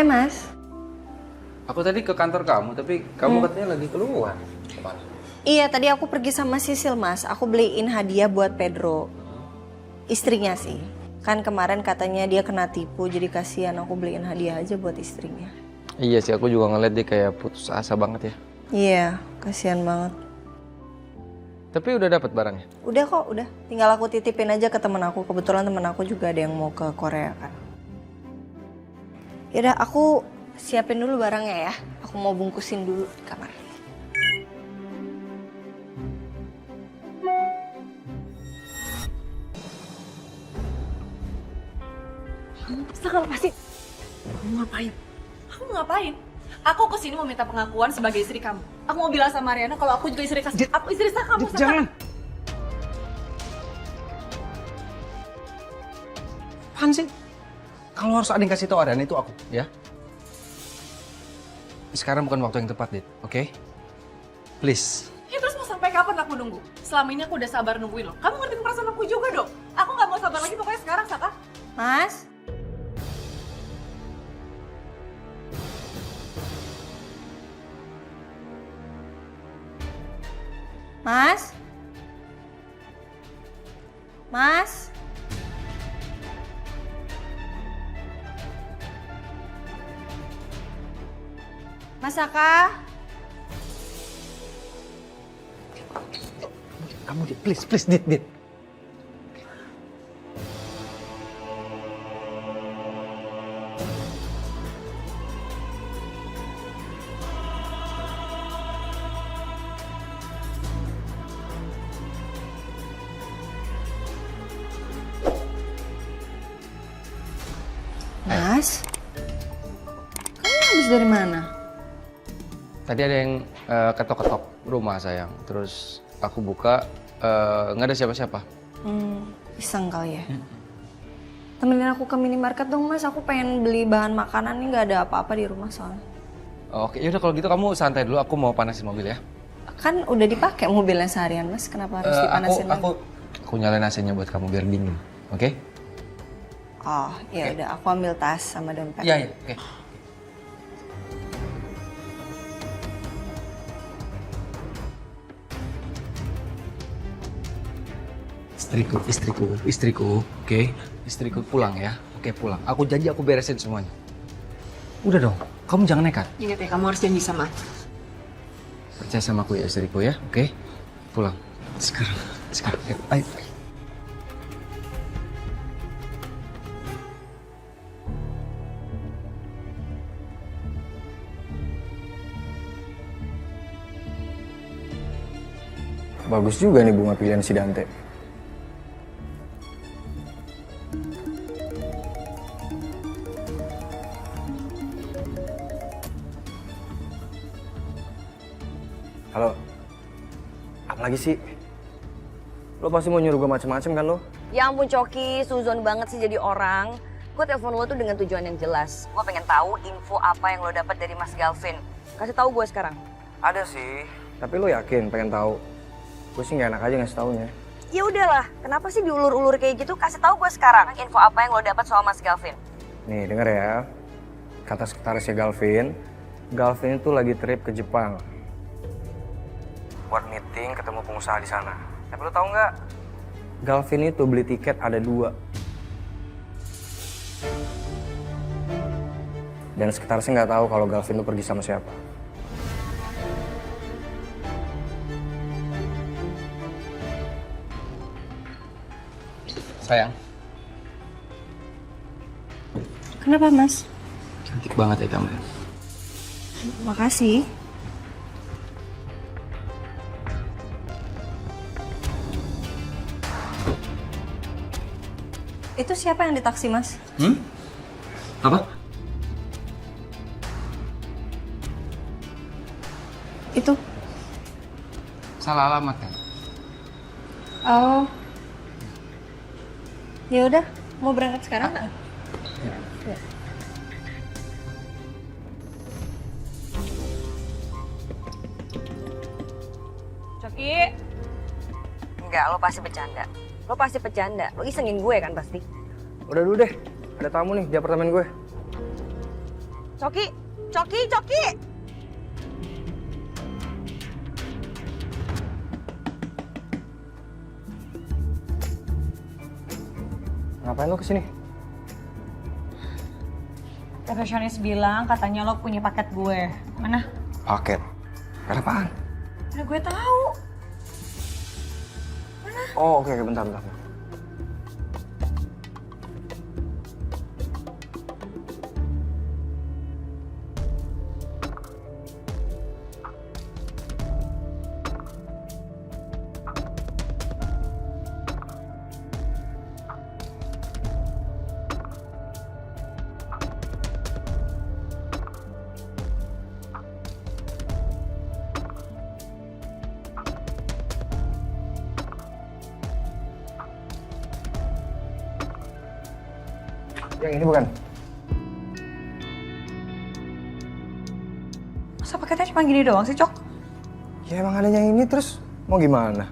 Hai Mas. Aku tadi ke kantor kamu, tapi kamu katanya lagi keluar. Kemana? Iya, tadi aku pergi sama Sisil Mas. Aku beliin hadiah buat Pedro. Istrinya sih. Kan kemarin katanya dia kena tipu, jadi kasihan aku beliin hadiah aja buat istrinya. Iya sih, aku juga ngeliat dia kayak putus asa banget ya. Iya, kasihan banget. Tapi udah dapat barangnya? Udah kok, udah. Tinggal aku titipin aja ke temen aku. Kebetulan temen aku juga ada yang mau ke Korea kan. Yaudah, aku siapin dulu barangnya ya. Aku mau bungkusin dulu di kamar. Kamu pasti. Kamu ngapain? Kamu ngapain? Aku kesini mau minta pengakuan sebagai istri kamu. Aku mau bilang sama Mariana kalau aku juga istri aku istri sah kamu. Jangan. Apaan sih? Kalau harus ada yang kasih tahu Ariana itu aku, ya. Sekarang bukan waktu yang tepat, Dit. Oke? Please. Ya terus mau sampai kapan aku nunggu? Selama ini aku udah sabar nungguin lo. Kamu ngertiin perasaan aku juga dong. Aku nggak mau sabar lagi pokoknya sekarang, Saka. Mas? Mas? Mas? Mas Saka? Kamu, Dit. Please, Dit. Mas? Kamu habis dari mana? Tadi ada yang ketok-ketok rumah, sayang. Terus aku buka, nggak ada siapa-siapa. Iseng kali ya? Temenin aku ke minimarket dong Mas, aku pengen beli bahan makanan nih, nggak ada apa-apa di rumah soalnya. Oke, yaudah kalau gitu kamu santai dulu, aku mau panasin mobil ya. Kan udah dipakai mobilnya seharian Mas, kenapa harus dipanasin lagi? Aku nyalain AC-nya buat kamu biar dingin, oke? Oh, ya udah aku ambil tas sama dompet. Iya, oke. Istriku, oke? Istriku pulang ya, oke pulang. Aku janji aku beresin semuanya. Udah dong, kamu jangan nekat. Ingat ya, kamu harus janji sama aku. Percaya sama aku ya istriku ya, oke? Pulang. Sekarang, ayo. Bagus juga nih bunga pilihan si Dante. Halo, apa lagi sih? Lo pasti mau nyuruh gue macem-macem kan lo? Ya ampun Coki, suzon banget sih jadi orang. Gue telepon lo tuh dengan tujuan yang jelas. Gue pengen tahu info apa yang lo dapat dari Mas Galvin. Kasih tahu gue sekarang. Ada sih. Tapi lo yakin pengen tahu? Gue sih nggak enak aja ngasih taunya. Ya udahlah, kenapa sih diulur-ulur kayak gitu? Kasih tahu gue sekarang. Info apa yang lo dapat soal Mas Galvin? Nih denger ya, kata sekretarisnya Galvin itu lagi trip ke Jepang. Buat meeting ketemu pengusaha di sana. Tapi lo tau nggak? Galvin itu beli tiket ada 2. Dan sekretarisnya nggak tahu kalau Galvin itu pergi sama siapa. Sayang, Kenapa Mas? cantik banget ya kamu. Makasih. Itu siapa yang di taksi Mas? Apa? Itu. Salah alamat kan? Oh. Ya udah, mau berangkat sekarang nggak? Ya. Coki. Enggak, lo pasti bercanda. Lo pasti bercanda. Lo isengin gue kan pasti. Udah dulu deh, ada tamu nih di apartemen gue. Coki, Coki, Coki. Ngapain lo kesini? Resepsionis bilang katanya lo punya paket gue. Mana? Paket? Paket apaan? Mana gue tahu. Oh oke, bentar. Yang ini bukan? Masa paketnya cuma gini doang sih, Cok? Ya emang ada yang ini terus mau gimana?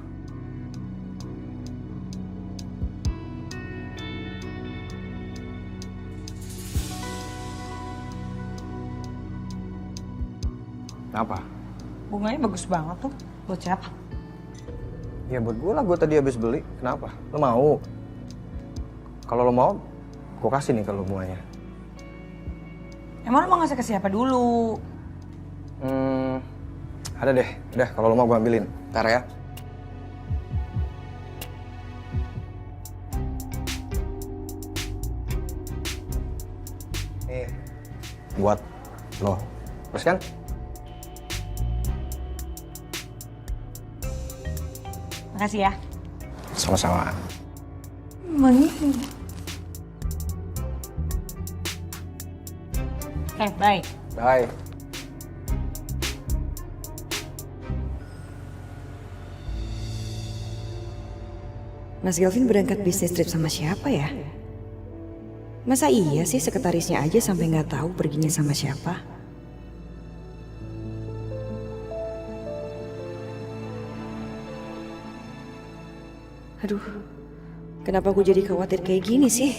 Apa? Bunganya bagus banget tuh. Buat siapa? Ya buat gue lah, gue tadi habis beli. Kenapa? Lo mau? Kalau lo mau, gue kasih nih kalau bunganya. Emang lo mau ngasih ke siapa dulu? Ada deh. Udah, kalau lo mau gue ambilin. Ntar ya. Nih, buat lo. Terus kan? Makasih ya. Sama-sama. Oke, bye. Bye. Mas Galvin berangkat bisnis trip sama siapa ya? Masa iya sih sekretarisnya aja sampai nggak tahu perginya sama siapa? Aduh, kenapa aku jadi khawatir kayak gini sih?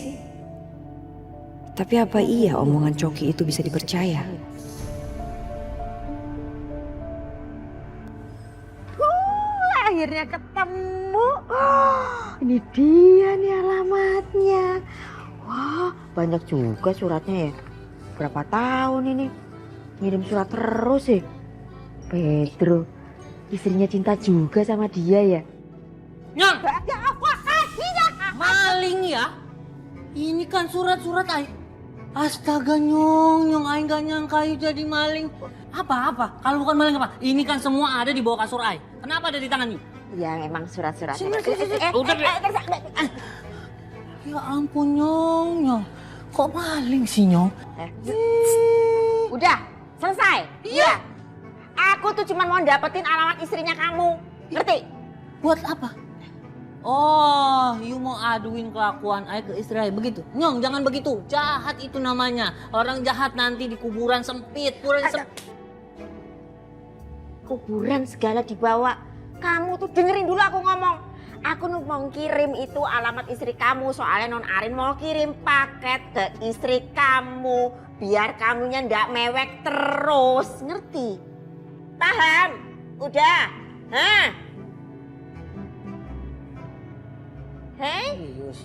Tapi apa iya omongan Coki itu bisa dipercaya? Akhirnya ketemu. Ini dia nih alamatnya. Wah, banyak juga suratnya ya. Berapa tahun ini ngirim surat terus ya. Pedro, istrinya cinta juga sama dia ya. Nyong! Maling ya? Ini kan surat-surat ay. Astaga Nyong ay gak nyangka Ayu jadi maling. Apa? Kalau bukan maling apa? Ini kan semua ada di bawah kasur ay. Kenapa ada di tangan Yu? Ya emang surat-suratnya. Udah deh. Ya ampun Nyong. Kok maling sih Nyong? Udah, selesai. Iya. Aku tuh cuma mau dapetin alamat istrinya kamu. Ngerti? Buat apa? Oh, Yu mau aduin kelakuan ay ke istri ay. Begitu? Nyong jangan begitu. Jahat itu namanya. Orang jahat nanti di kuburan sempit. Kuburan segala dibawa. Kamu tuh dengerin dulu aku ngomong. Aku mau kirim itu alamat istri kamu. Soalnya Non Arin mau kirim paket ke istri kamu. Biar kamunya ndak mewek terus. Ngerti? Paham? Udah? Hah? Hei? Serius?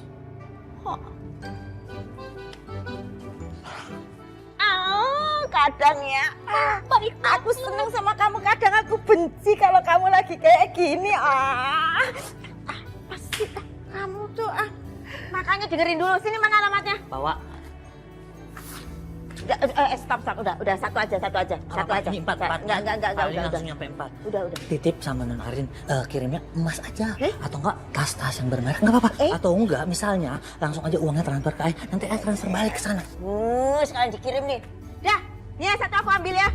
Kadang ya. Baik, aku seneng sama kamu. Kadang aku benci kalau kamu lagi kayak gini. Apa sih kamu tuh? Makanya dengerin dulu. Sini mana alamatnya? Bawa. Stop. Udah satu aja. Satu aja. Ini empat. Enggak. Paling Udah. langsung nyampe 4. Udah. Titip sama Non Arin, kirimnya emas aja. Atau enggak tas-tas yang bermerek, enggak apa-apa. Atau enggak misalnya langsung aja uangnya transfer ke Ay. Nanti Ay transfer balik ke sana. Sekalian dikirim nih. Dah, nih satu aku ambil ya.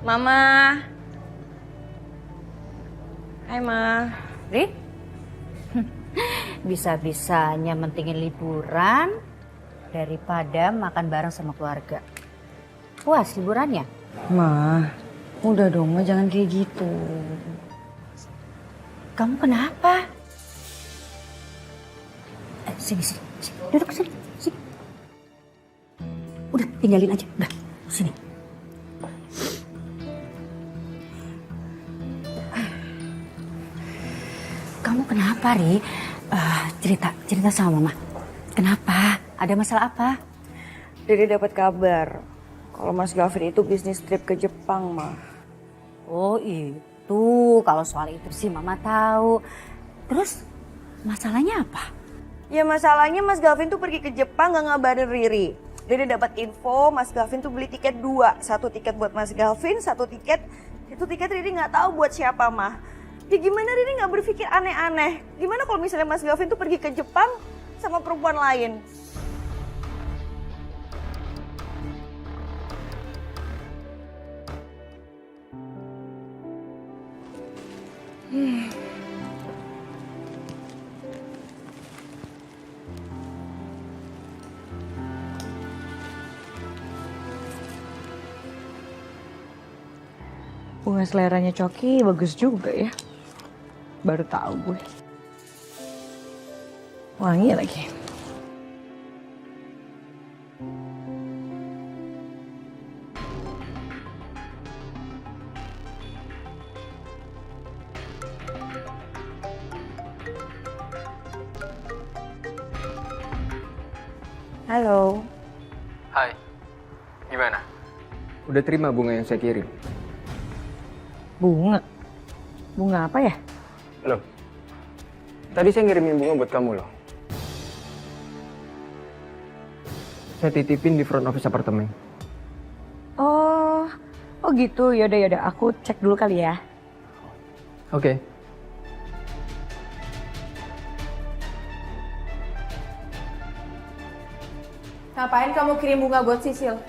Mama. Hai Ma. Rin, bisa-bisanya mentingin liburan daripada makan bareng sama keluarga. Puas liburannya? Ma, udah dong Ma, jangan kayak gitu. Kamu kenapa? Sini, sini, sini. Duduk sini, sini. Udah, tinggalin aja. Udah, sini. Kamu kenapa, Ri? Cerita sama Mama. Kenapa? Ada masalah apa? Riri dapat kabar kalau Mas Gavin itu bisnis trip ke Jepang, Ma. Oh itu, kalau soal itu sih Mama tahu. Terus masalahnya apa? Ya masalahnya Mas Gavin tuh pergi ke Jepang gak ngabarin Riri. Riri dapat info Mas Gavin tuh beli tiket 2. 1 tiket buat Mas Gavin, 1 tiket itu tiket Riri nggak tahu buat siapa, Ma. Ya gimana Riri nggak berpikir aneh-aneh? Gimana kalau misalnya Mas Gavin tuh pergi ke Jepang sama perempuan lain? Bunga seleranya Coki bagus juga ya. Baru tahu gue. Wangi lagi. Halo. Hai, gimana? Udah terima bunga yang saya kirim? Bunga? Bunga apa ya? Loh, tadi saya ngirimin bunga buat kamu loh. Saya titipin di front office apartemen. Oh gitu. Yaudah. Aku cek dulu kali ya. Oke. Ngapain kamu kirim bunga buat Sisil?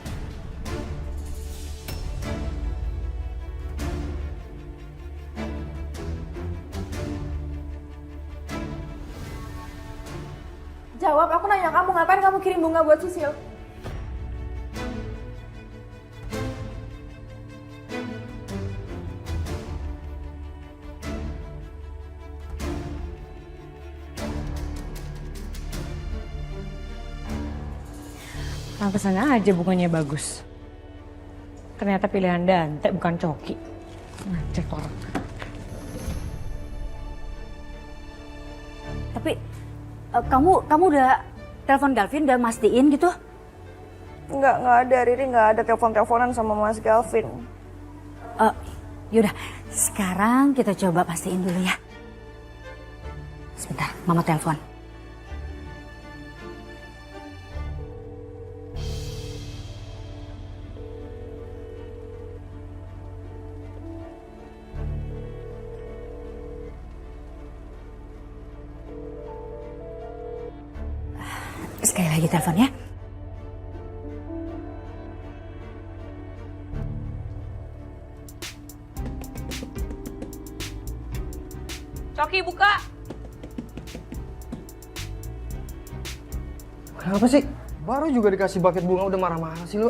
Jawab, aku nanya kamu ngapain kamu kirim bunga buat Sisil? Pantesan aja bunganya bagus. Ternyata pilihan Dante bukan Coki. Ngecek orang. Tapi kamu udah telepon Galvin, udah mastiin gitu? Nggak ada. Riri nggak ada telepon-teleponan sama Mas Galvin. Yaudah, sekarang kita coba pastiin dulu ya. Sebentar, Mama telepon. Sekali lagi telepon ya. Coki buka. Kenapa sih? Baru juga dikasih buket bunga udah marah-marah sih lu.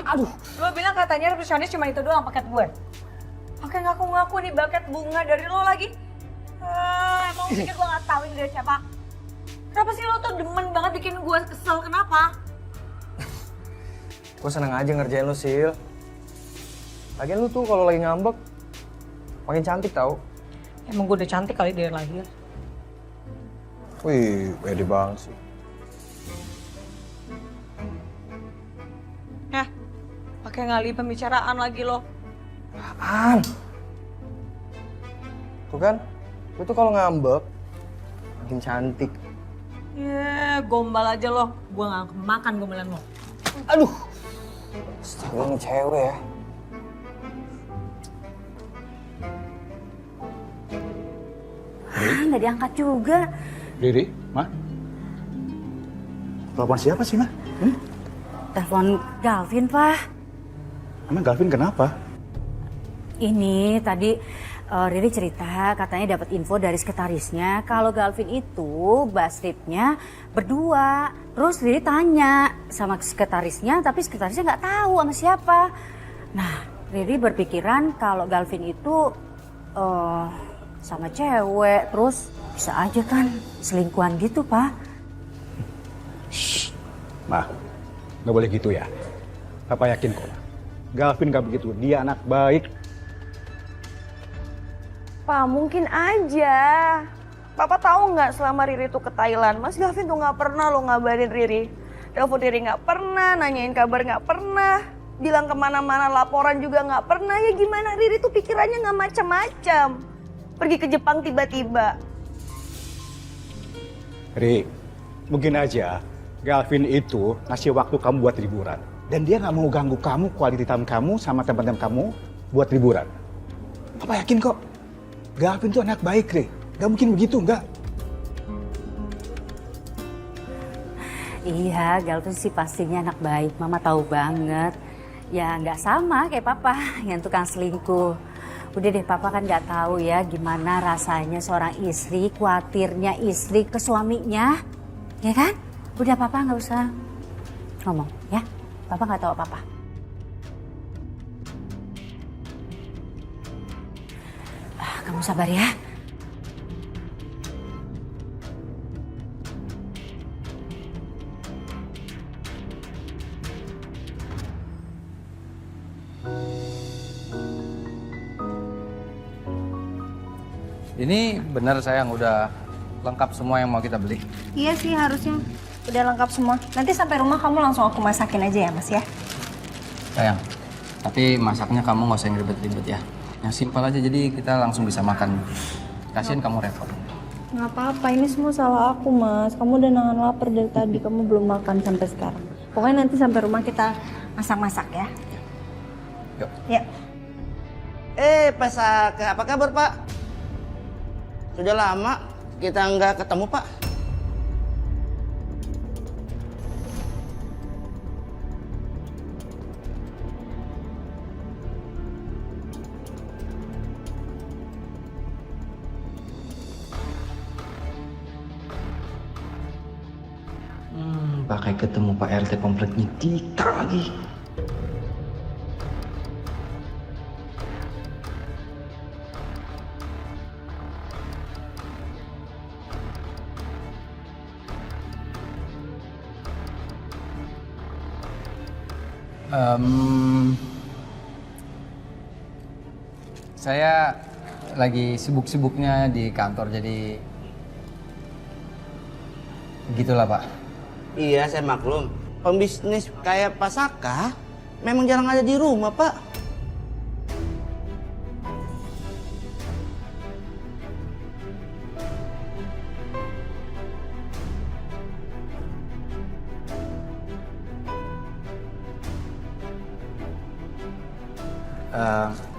Aduh, lo bilang katanya resepsionis cuma itu doang paket gue. Pakai ngaku-ngaku nih buket bunga dari lo lagi. Emang pikir gue nggak tahu ini dari siapa? Kenapa sih lo tuh demen banget bikin gue kesel, kenapa? Gue seneng aja ngerjain lu, Sil. Lagian lu tuh kalau lagi ngambek makin cantik tau. Emang gue udah cantik kali dari lahir. Wih, pede banget sih. Pakai ngalih pembicaraan lagi lo. Apaan? Tuh kan, lu tuh kalau ngambek makin cantik. Gombal aja lo. Gue gak makan gombalan lo. Aduh, astaga ini cewek ya. Nggak diangkat juga. Riri, Ma? Telepon siapa sih, Ma? Telepon Galvin, Pak. Emang Galvin kenapa? Ini tadi Riri cerita katanya dapat info dari sekretarisnya kalau Galvin itu bus tripnya berdua. Terus Riri tanya sama sekretarisnya, tapi sekretarisnya nggak tahu sama siapa. Nah, Riri berpikiran kalau Galvin itu sama cewek, terus bisa aja kan selingkuhan gitu, Pak. Ma, nggak boleh gitu ya. Papa yakin kok. Galvin nggak begitu, dia anak baik. Pak, mungkin aja. Papa tahu nggak selama Riri tuh ke Thailand, Mas Gavin tuh nggak pernah lo ngabarin Riri. Telepon Riri nggak pernah, nanyain kabar nggak pernah, bilang kemana-mana laporan juga nggak pernah. Ya gimana Riri tuh pikirannya nggak macam-macam. Pergi ke Jepang tiba-tiba. Ri, mungkin aja Galvin itu ngasih waktu kamu buat liburan. Dan dia nggak mau ganggu kamu, quality time kamu sama teman-teman kamu buat liburan. Papa yakin kok. Galvin tuh anak baik, Ri. Gak mungkin begitu, enggak? Iya, Galvin sih pastinya anak baik. Mama tahu banget. Ya nggak sama kayak Papa yang tukang selingkuh. Udah deh, Papa kan nggak tahu ya gimana rasanya seorang istri, khawatirnya istri ke suaminya. Ya kan? Udah Papa nggak usah ngomong ya. Papa nggak tahu apa-apa. Kamu sabar ya. Ini benar sayang, udah lengkap semua yang mau kita beli. Iya sih harusnya udah lengkap semua. Nanti sampai rumah kamu langsung aku masakin aja ya Mas ya. Sayang, tapi masaknya kamu nggak usah yang ribet-ribet ya. Yang simpel aja, jadi kita langsung bisa makan. Kasihin kamu repot. Nggak apa-apa, ini semua salah aku Mas. Kamu udah nahan lapar dari tadi, kamu belum makan sampai sekarang. Pokoknya nanti sampai rumah kita masak-masak ya. Yuk. Ya. Pak, apa kabar Pak? Sudah lama kita nggak ketemu Pak. Pakai ketemu Pak RT kompleknya Dika lagi. Saya lagi sibuk-sibuknya di kantor, jadi gitulah Pak. Iya, saya maklum. Pembisnis kayak Pak Saka memang jarang ada di rumah Pak.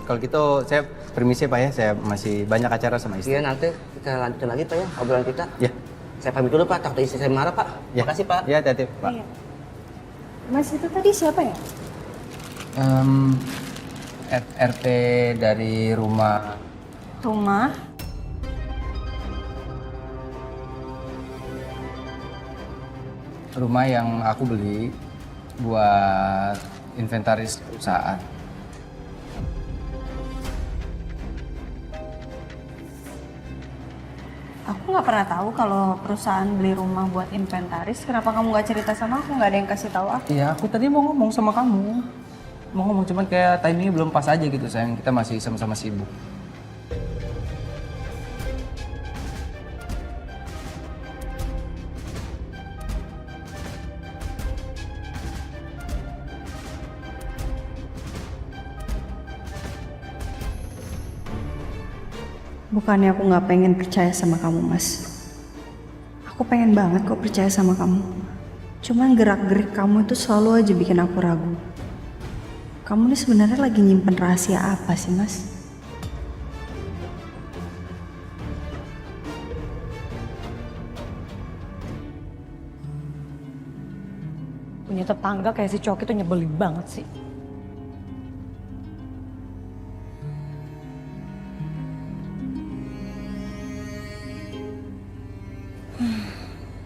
Kalau gitu saya permisi Pak ya, saya masih banyak acara sama istri. Iya, nanti kita lanjutin lagi Pak ya obrolan kita. Ya. Saya pamit dulu Pak, takut istri saya marah Pak. Ya. Makasih Pak. Ya, hati-hati Pak. Iya. Mas itu tadi siapa ya? RT dari rumah. Rumah. Rumah yang aku beli buat inventaris perusahaan. Aku nggak pernah tahu kalau perusahaan beli rumah buat inventaris. Kenapa kamu nggak cerita sama aku? Nggak ada yang kasih tahu aku. Iya, aku tadi mau ngomong sama kamu. Mau ngomong, cuman kayak timingnya belum pas aja gitu sayang. Kita masih sama-sama sibuk. Bukannya aku nggak pengen percaya sama kamu, Mas. Aku pengen banget kok percaya sama kamu. Cuman gerak-gerik kamu itu selalu aja bikin aku ragu. Kamu ini sebenarnya lagi nyimpen rahasia apa sih, Mas? Punya tetangga kayak si Coki tuh nyebelin banget sih.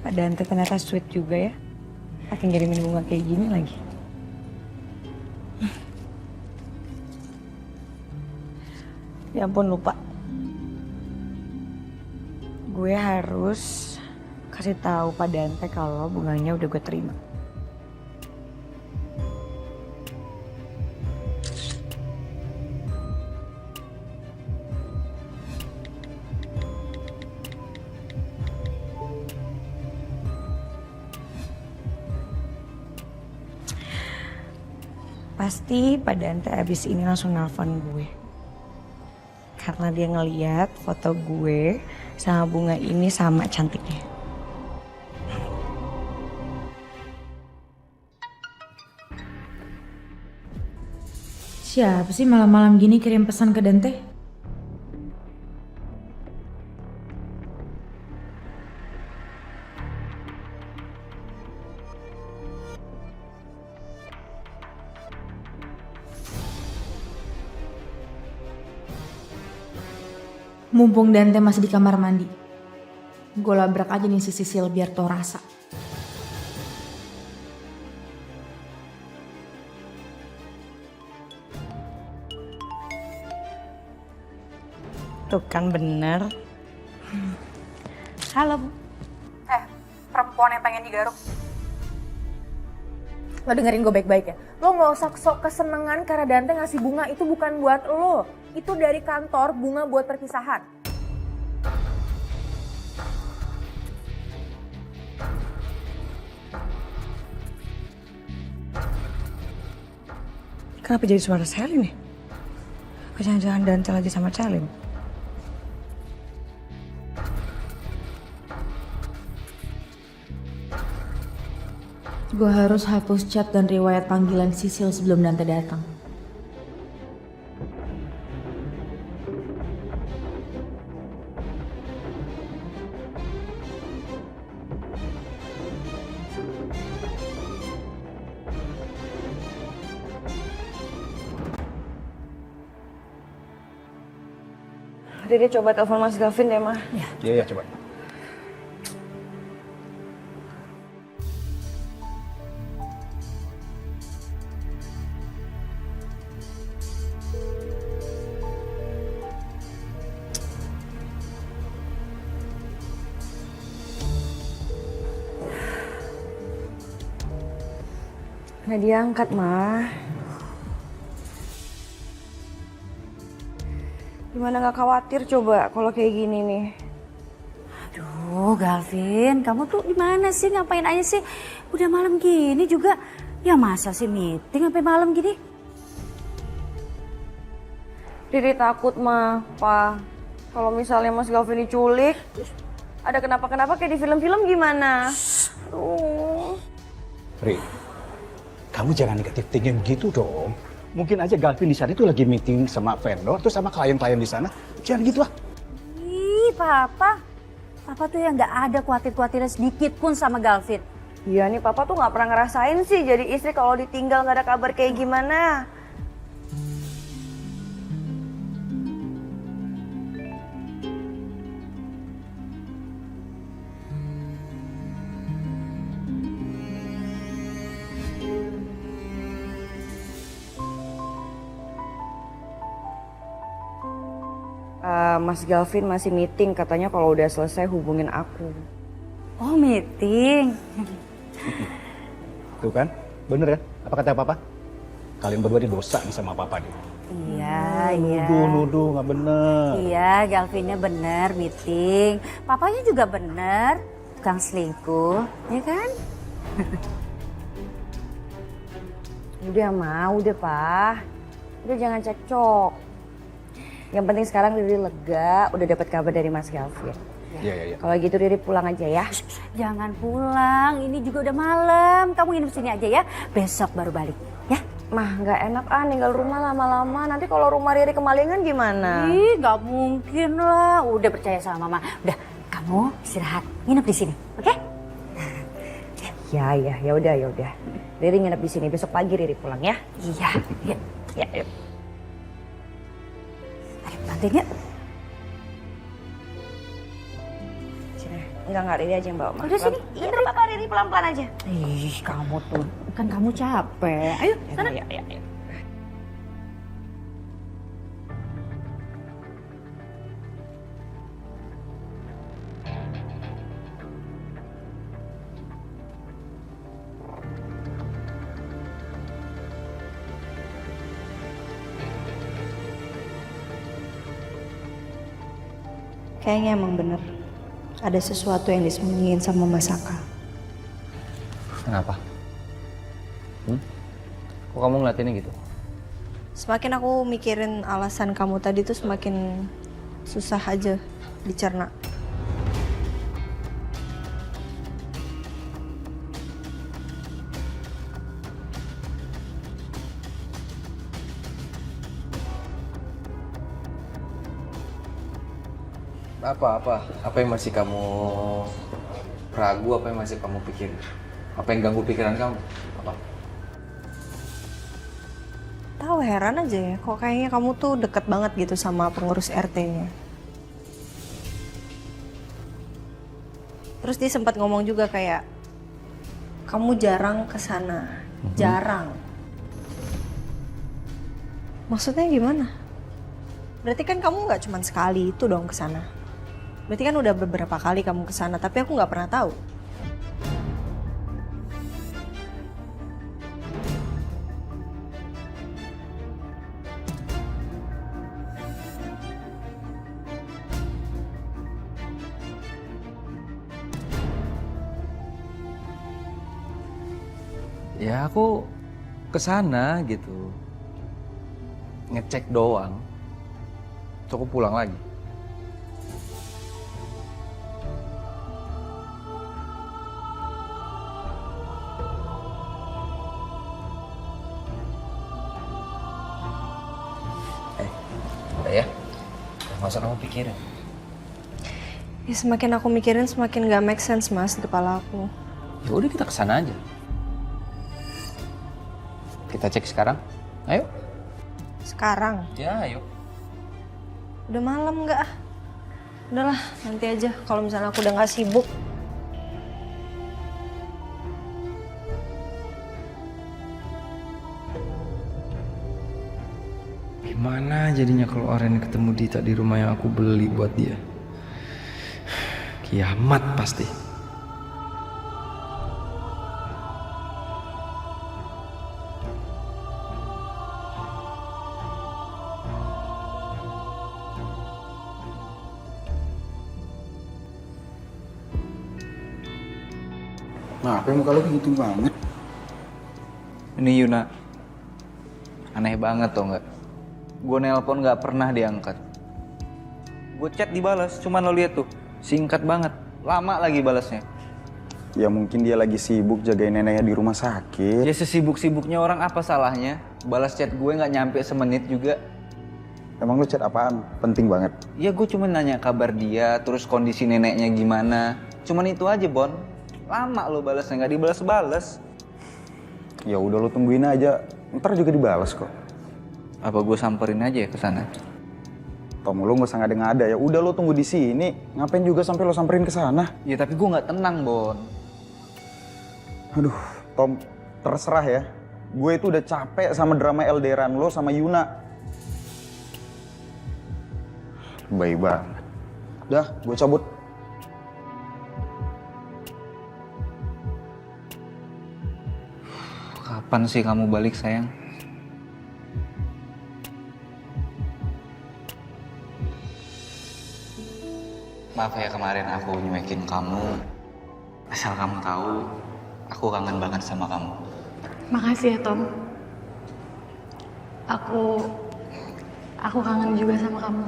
Pak Dante ternyata sweet juga ya. Pakai ngirimin bunga kayak gini lagi. Ya ampun, lupa. Gue harus kasih tahu Pak Dante kalau bunganya udah gue terima. Pasti Pak Dante abis ini langsung nelfon gue. Karena dia ngeliat foto gue sama bunga ini sama cantiknya. Siapa sih malam-malam gini kirim pesan ke Dante? Mumpung Dante masih di kamar mandi, gue labrak aja nih si Sisil biar tau rasa. Tuh kan bener. Halo Bu. Perempuan yang pengen digaruk. Lo dengerin gue baik-baik ya. Lo gak usah sok kesenengan karena Dante ngasih bunga, itu bukan buat lo. Itu dari kantor, bunga buat perpisahan. Kenapa jadi suara Selin nih? Jangan-jangan Dante lagi sama Selin. Gue harus hapus chat dan riwayat panggilan Sisil sebelum Dante datang. Jadi dia coba telepon Mas Gavin deh, Ma. Iya, coba. Nggak diangkat, Ma. Gimana nggak khawatir coba kalau kayak gini nih? Aduh Gavin, kamu tuh di mana sih? Ngapain aja sih? Udah malam gini juga. Ya masa sih meeting sampai malam gini? Riri takut, Ma, Pa. Kalau misalnya Mas Gavin diculik, ada kenapa-kenapa kayak di film-film gimana? Aduh. Ri, kamu jangan negatif thinking gitu dong. Mungkin aja Gavin di sana itu lagi meeting sama vendor, terus sama klien-klien di sana. Jangan gitu lah. Ih, Papa. Papa tuh yang nggak ada khawatir-khawatirnya sedikit pun sama Gavin. Iya nih, Papa tuh nggak pernah ngerasain sih jadi istri kalau ditinggal nggak ada kabar kayak gimana. Mas Gavin masih meeting, katanya kalau udah selesai hubungin aku. Oh, meeting. Tuh kan, bener kan? Apa kata Papa? Kalian berdua ini dosa nih sama Papa nih. Iya, iya. Nuduh, nggak bener. Iya, Galvinnya bener meeting. Papanya juga bener, tukang selingkuh, ya kan? Udah, Ma, udah, Pak. Udah jangan cekcok. Yang penting sekarang Riri lega, udah dapat kabar dari Mas Gavin. Iya. Kalau gitu Riri pulang aja ya. Jangan pulang, ini juga udah malam. Kamu nginep sini aja ya, besok baru balik, ya? Mah, nggak enak ninggal rumah lama-lama. Nanti kalau rumah Riri kemalingan gimana? Ih, nggak mungkin lah. Udah percaya sama Mama. Udah, kamu istirahat, nginep di sini, oke? Ya udah. Riri nginep di sini, besok pagi Riri pulang ya. Iya, ya. Ya, yuk. Ayo, bantuin yuk. Enggak, Riri aja yang bawa. Udah sini. Iya, apa Riri pelan-pelan aja. Ih, kamu tuh. Kan kamu capek. Ayo, sana. Ya. Kayaknya emang bener. Ada sesuatu yang disembunyiin sama Mas Saka. Kenapa? Kok kamu ngeliatinnya gitu? Semakin aku mikirin alasan kamu tadi tuh semakin susah aja dicerna. Apa yang masih kamu ragu, apa yang masih kamu pikirin? Apa yang ganggu pikiran kamu? Apa? Tahu, heran aja ya, kok kayaknya kamu tuh deket banget gitu sama pengurus RT-nya. Terus dia sempat ngomong juga kayak, kamu jarang kesana, jarang. Maksudnya gimana? Berarti kan kamu nggak cuma sekali itu dong kesana. Berarti kan udah beberapa kali kamu kesana, tapi aku nggak pernah tahu. Ya aku kesana gitu, ngecek doang. Terus aku pulang lagi. Udah ya, nggak usah kamu pikirin. Ya semakin aku mikirin semakin gak make sense mas di kepala aku. Ya udah kita kesana aja. Kita cek sekarang, ayo. Sekarang? Ya ayo. Udah malam nggak? Udahlah, nanti aja kalau misalnya aku udah nggak sibuk. Gimana jadinya kalau Aren ketemu Dita di rumah yang aku beli buat dia? Kiamat pasti. Nah, apa muka lu gitu banget? Ini Yuna, aneh banget tau nggak? Gue nelpon nggak pernah diangkat. Gue chat dibalas, cuman lo lihat tuh, singkat banget, lama lagi balasnya. Ya mungkin dia lagi sibuk jagain neneknya di rumah sakit. Ya sesibuk-sibuknya orang, apa salahnya? Balas chat gue nggak nyampe semenit juga. Emang lu chat apaan? Penting banget. Ya gue cuma nanya kabar dia, terus kondisi neneknya gimana. Cuman itu aja, Bon. Lama lo balasnya, nggak dibalas-balas. Ya udah lu tungguin aja, ntar juga dibalas kok. Apa gue samperin aja ya ke sana? Tom, lu nggak usah ngada-ngada ya. Udah lu tunggu di sini. Ngapain juga sampai lu samperin ke sana? Ya tapi gue nggak tenang, Bon. Aduh, Tom, terserah ya. Gue itu udah capek sama drama LDRan lo sama Yuna. Baik banget. Udah, gue cabut. Kapan sih kamu balik, sayang? Maaf ya kemarin aku nyuekin kamu. Asal kamu tahu, aku kangen banget sama kamu. Makasih ya Tom. Aku kangen juga sama kamu.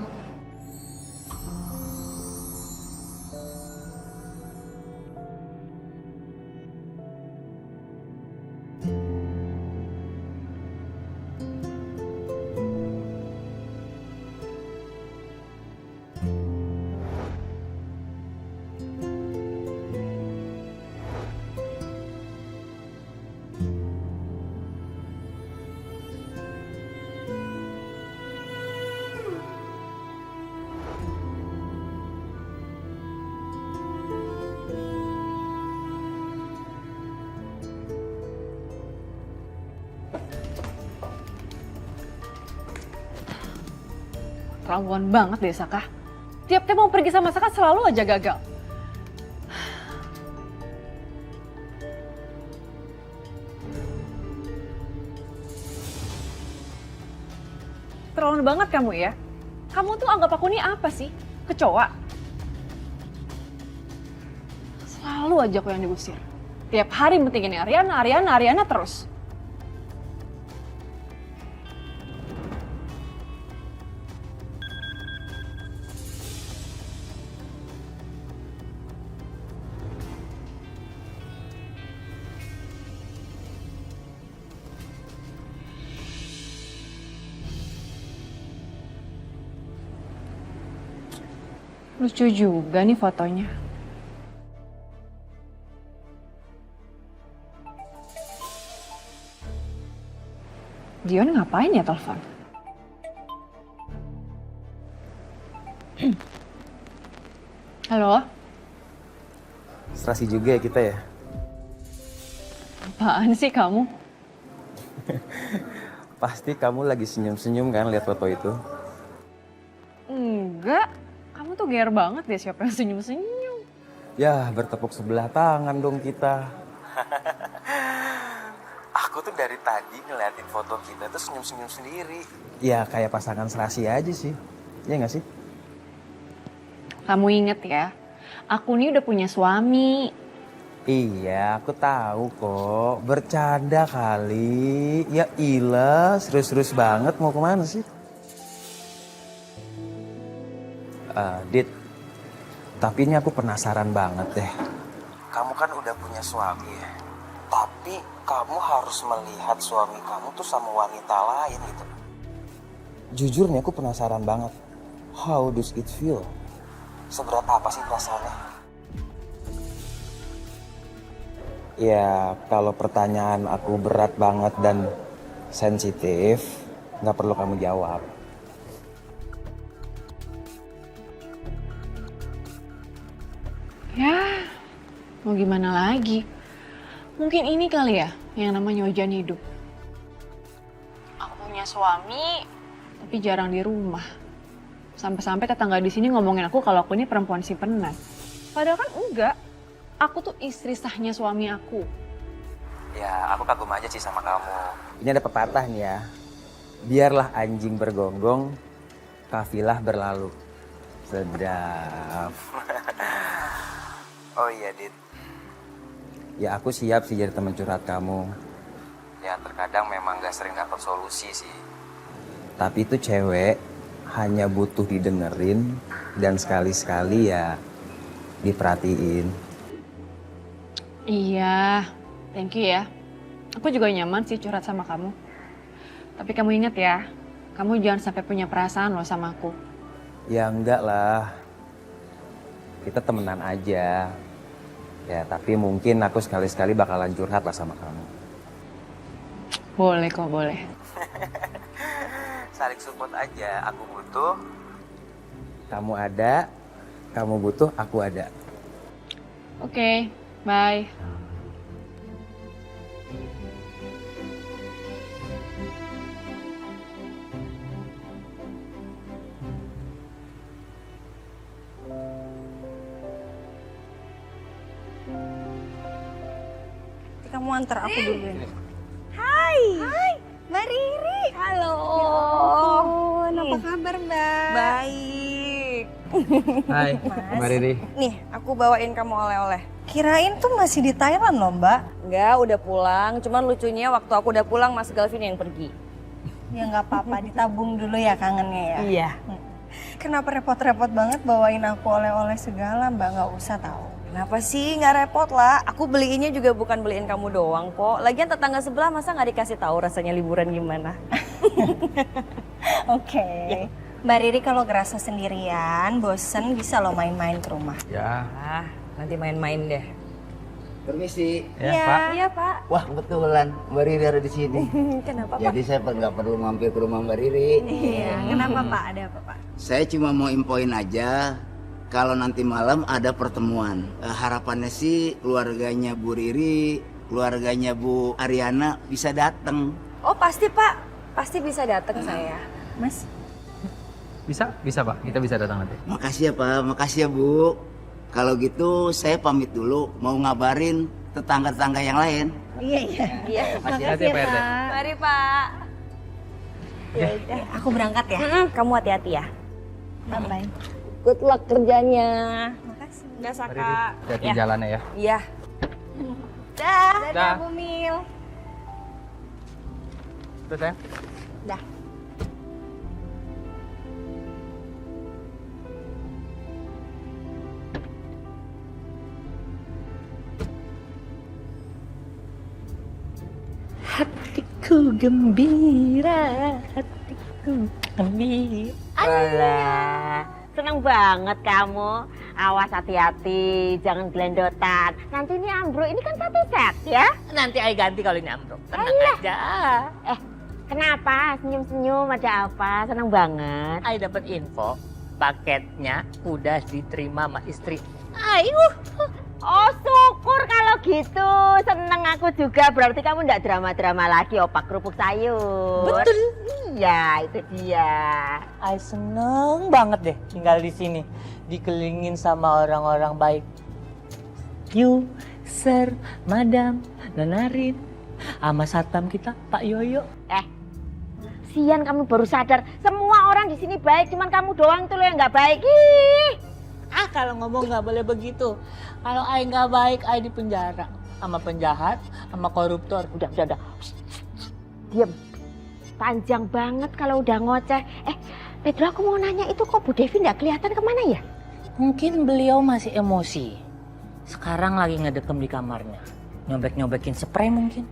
Keterlaluan banget deh Saka. Tiap mau pergi sama Saka selalu aja gagal. Terlalu banget kamu ya. Kamu tuh anggap aku ini apa sih? Kecoa? Selalu aja aku yang diusir. Tiap hari pentingin Ariana terus. Lucu juga nih fotonya. Dion ngapain ya telepon? Halo? Serasi juga ya kita ya. Apaan sih kamu? Pasti kamu lagi senyum-senyum kan lihat foto itu. Enggak, kamu tuh gear banget deh siapa yang senyum-senyum. Ya, bertepuk sebelah tangan dong kita. Aku tuh dari tadi ngeliatin foto kita tuh senyum-senyum sendiri. Ya kayak pasangan serasi aja sih. Iya gak sih? Kamu inget ya, aku nih udah punya suami. Iya, aku tahu kok. Bercanda kali. Ya ilah, serius-serius banget. Mau kemana sih? Dit, tapi ini aku penasaran banget deh. Kamu kan udah punya suami ya. Tapi kamu harus melihat suami kamu tuh sama wanita lain gitu. Jujur nih aku penasaran banget. How does it feel? Seberapa apa sih perasaannya? Ya kalau pertanyaan aku berat banget dan sensitif, nggak perlu kamu jawab. Ya, mau gimana lagi? Mungkin ini kali ya yang namanya ujian hidup. Aku punya suami, tapi jarang di rumah. Sampai-sampai tetangga di sini ngomongin aku kalau aku ini perempuan simpenan. Padahal kan enggak. Aku tuh istri sahnya suami aku. Ya aku kagum aja sih sama kamu. Ini ada pepatah nih ya. Biarlah anjing bergonggong, kafilah berlalu. Sedap. Oh iya Dit. Ya aku siap sih jadi teman curhat kamu. Ya terkadang memang gak sering dapat solusi sih. Tapi itu cewek hanya butuh didengerin dan sekali-sekali ya diperhatiin. Iya, thank you ya. Aku juga nyaman sih curhat sama kamu. Tapi kamu ingat ya, kamu jangan sampai punya perasaan loh sama aku. Ya enggak lah. Kita temenan aja. Ya tapi mungkin aku sekali-sekali bakalan curhat lah sama kamu. Boleh kok, boleh. Saling support aja. Aku butuh, kamu ada. Kamu butuh, aku ada. Oke, bye. Kamu antar aku dulu ya. Hai. Hai, Mbak Riri. Halo. Apa kabar, Mbak? Baik. Hai, Mbak Riri. Nih, aku bawain kamu oleh-oleh. Kirain tuh masih di Thailand loh, Mbak. Enggak, udah pulang. Cuman lucunya waktu aku udah pulang, Mas Galvin yang pergi. Ya nggak apa-apa, ditabung dulu ya kangennya ya. Iya. Kenapa repot-repot banget bawain aku oleh-oleh segala, Mbak? Nggak usah tahu. Kenapa sih? Nggak repot lah. Aku beliinnya juga bukan beliin kamu doang kok. Lagian tetangga sebelah masa nggak dikasih tahu rasanya liburan gimana? Oke. Mbak Riri kalau ngerasa sendirian, bosen bisa lo main-main ke rumah. Ya. Ah, nanti main-main deh. Permisi. Ya, Pak. Iya, Pak. Wah, kebetulan Mbak Riri ada di sini. Kenapa, Pak? Jadi saya nggak perlu mampir ke rumah Mbak Riri. Iya, kenapa Pak? Ada apa Pak? Saya cuma mau infoin aja kalau nanti malam ada pertemuan. Harapannya sih keluarganya Bu Riri, keluarganya Bu Ariana bisa datang. Oh, pasti, Pak. Pasti bisa datang saya. Mas? Bisa Pak. Kita bisa datang nanti. Makasih ya Pak, makasih ya Bu. Kalau gitu saya pamit dulu, mau ngabarin tetangga-tetangga yang lain. Iya. Makasih ya Pak RT. Mari, Pak. Ya udah, aku berangkat ya. Kamu hati-hati ya. Bye-bye. Good luck kerjanya. Makasih. Udah, Mbak Riri, Saka. hati-hati jalannya ya. Iya. Dah. Dah. Bu Mil. Udah sayang. Dah. Hatiku gembira, hatiku gembira. Alah, seneng banget kamu. Awas hati-hati, jangan gelendotan. Nanti ini ambruk, ini kan satu set ya. Nanti Ai ganti kalau ini ambruk. Tenang Alah. aja. Kenapa senyum-senyum, ada apa? Seneng banget. Ai dapat info, paketnya udah diterima sama istri. Oh syukur kalau gitu. Seneng aku juga. Berarti kamu ndak drama-drama lagi opak kerupuk sayur. Betul. Iya, itu dia. Ai seneng banget deh tinggal di sini. Dikelilingin sama orang-orang baik. You, Sir, Madam, Nonarin, sama satpam kita, Pak Yoyo. Sian kamu baru sadar. Semua orang di sini baik, cuman kamu doang tuh loh yang nggak baik. Ih. Kalau ngomong nggak boleh begitu. Kalau Ai nggak baik, Ai di penjara sama penjahat, sama koruptor. Udah. Diam. Panjang banget kalau udah ngoceh. Pedro, aku mau nanya itu kok Bu Devi nggak kelihatan kemana ya? Mungkin beliau masih emosi. Sekarang lagi ngedekem di kamarnya. Nyobek-nyobekin spray mungkin.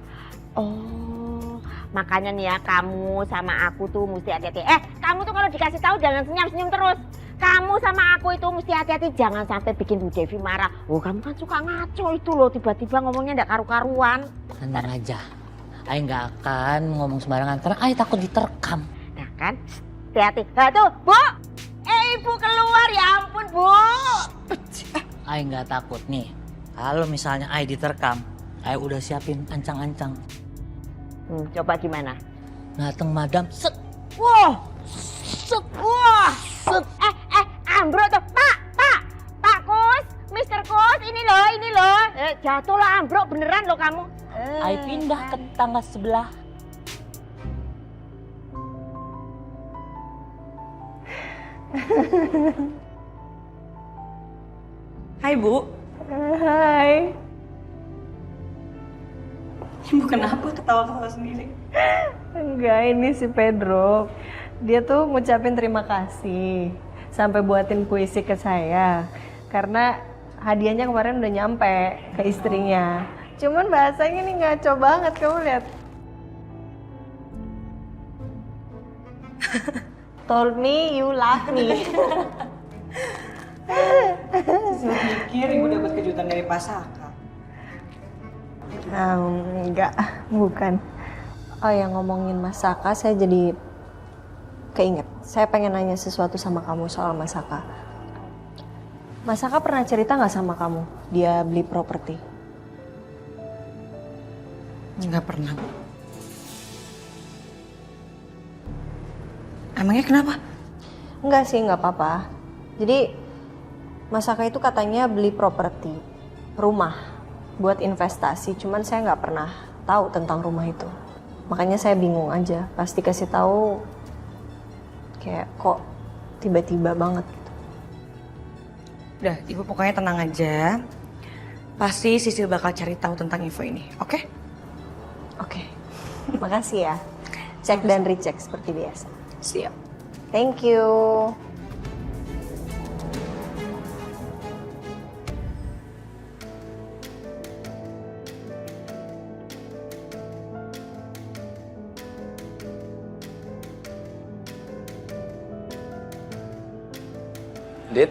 Oh, makanya nih ya kamu sama aku tuh mesti hati-hati. Kamu tuh kalau dikasih tahu jangan senyum-senyum terus. Kamu sama aku itu mesti hati-hati, jangan sampai bikin Bu Devi marah. Oh, kamu kan suka ngaco itu loh, tiba-tiba ngomongnya nggak karu-karuan. Tenang aja, Ai nggak akan ngomong sembarangan karena Ai takut diterkam. Nah kan, hati-hati. Nah tuh, Bu. Ibu keluar, ya ampun, Bu. Ai nggak takut nih. Kalau misalnya Ai diterkam, Ai udah siapin ancang-ancang. Coba gimana? Dateng madam, set. Wah, set. Wah, set. Ambruk tuh, Pak Kus, Mister Kus, ini loh. Jatuh lah ambruk beneran loh kamu. Ai pindah ke tangga sebelah. Hai Bu. Hai. Ibu kenapa ketawa-ketawa sendiri? Enggak, ini si Pedro. Dia tuh ngucapin terima kasih sampai buatin puisi ke saya. Karena hadiahnya kemarin udah nyampe ke istrinya. Cuman bahasanya nih ngaco banget, kamu lihat. Told me you love me. Saya pikir ibu dapat kejutan dari Pasaka. Enggak, bukan. Oh ya, ngomongin Masaka, saya jadi keinget. Saya pengen nanya sesuatu sama kamu soal Masaka. Masaka pernah cerita nggak sama kamu dia beli properti? Nggak pernah, Bu. Emangnya kenapa? Enggak sih, nggak apa-apa. Jadi Masaka itu katanya beli properti, rumah, buat investasi. Cuman saya nggak pernah tahu tentang rumah itu. Makanya saya bingung aja. Pas dikasih tahu, kayak kok tiba-tiba banget gitu. Udah, Ibu pokoknya tenang aja. Pasti Sisil bakal cari tahu tentang info ini, oke? Oke. Makasih ya. Cek dan recheck seperti biasa. Siap. Thank you. Dit?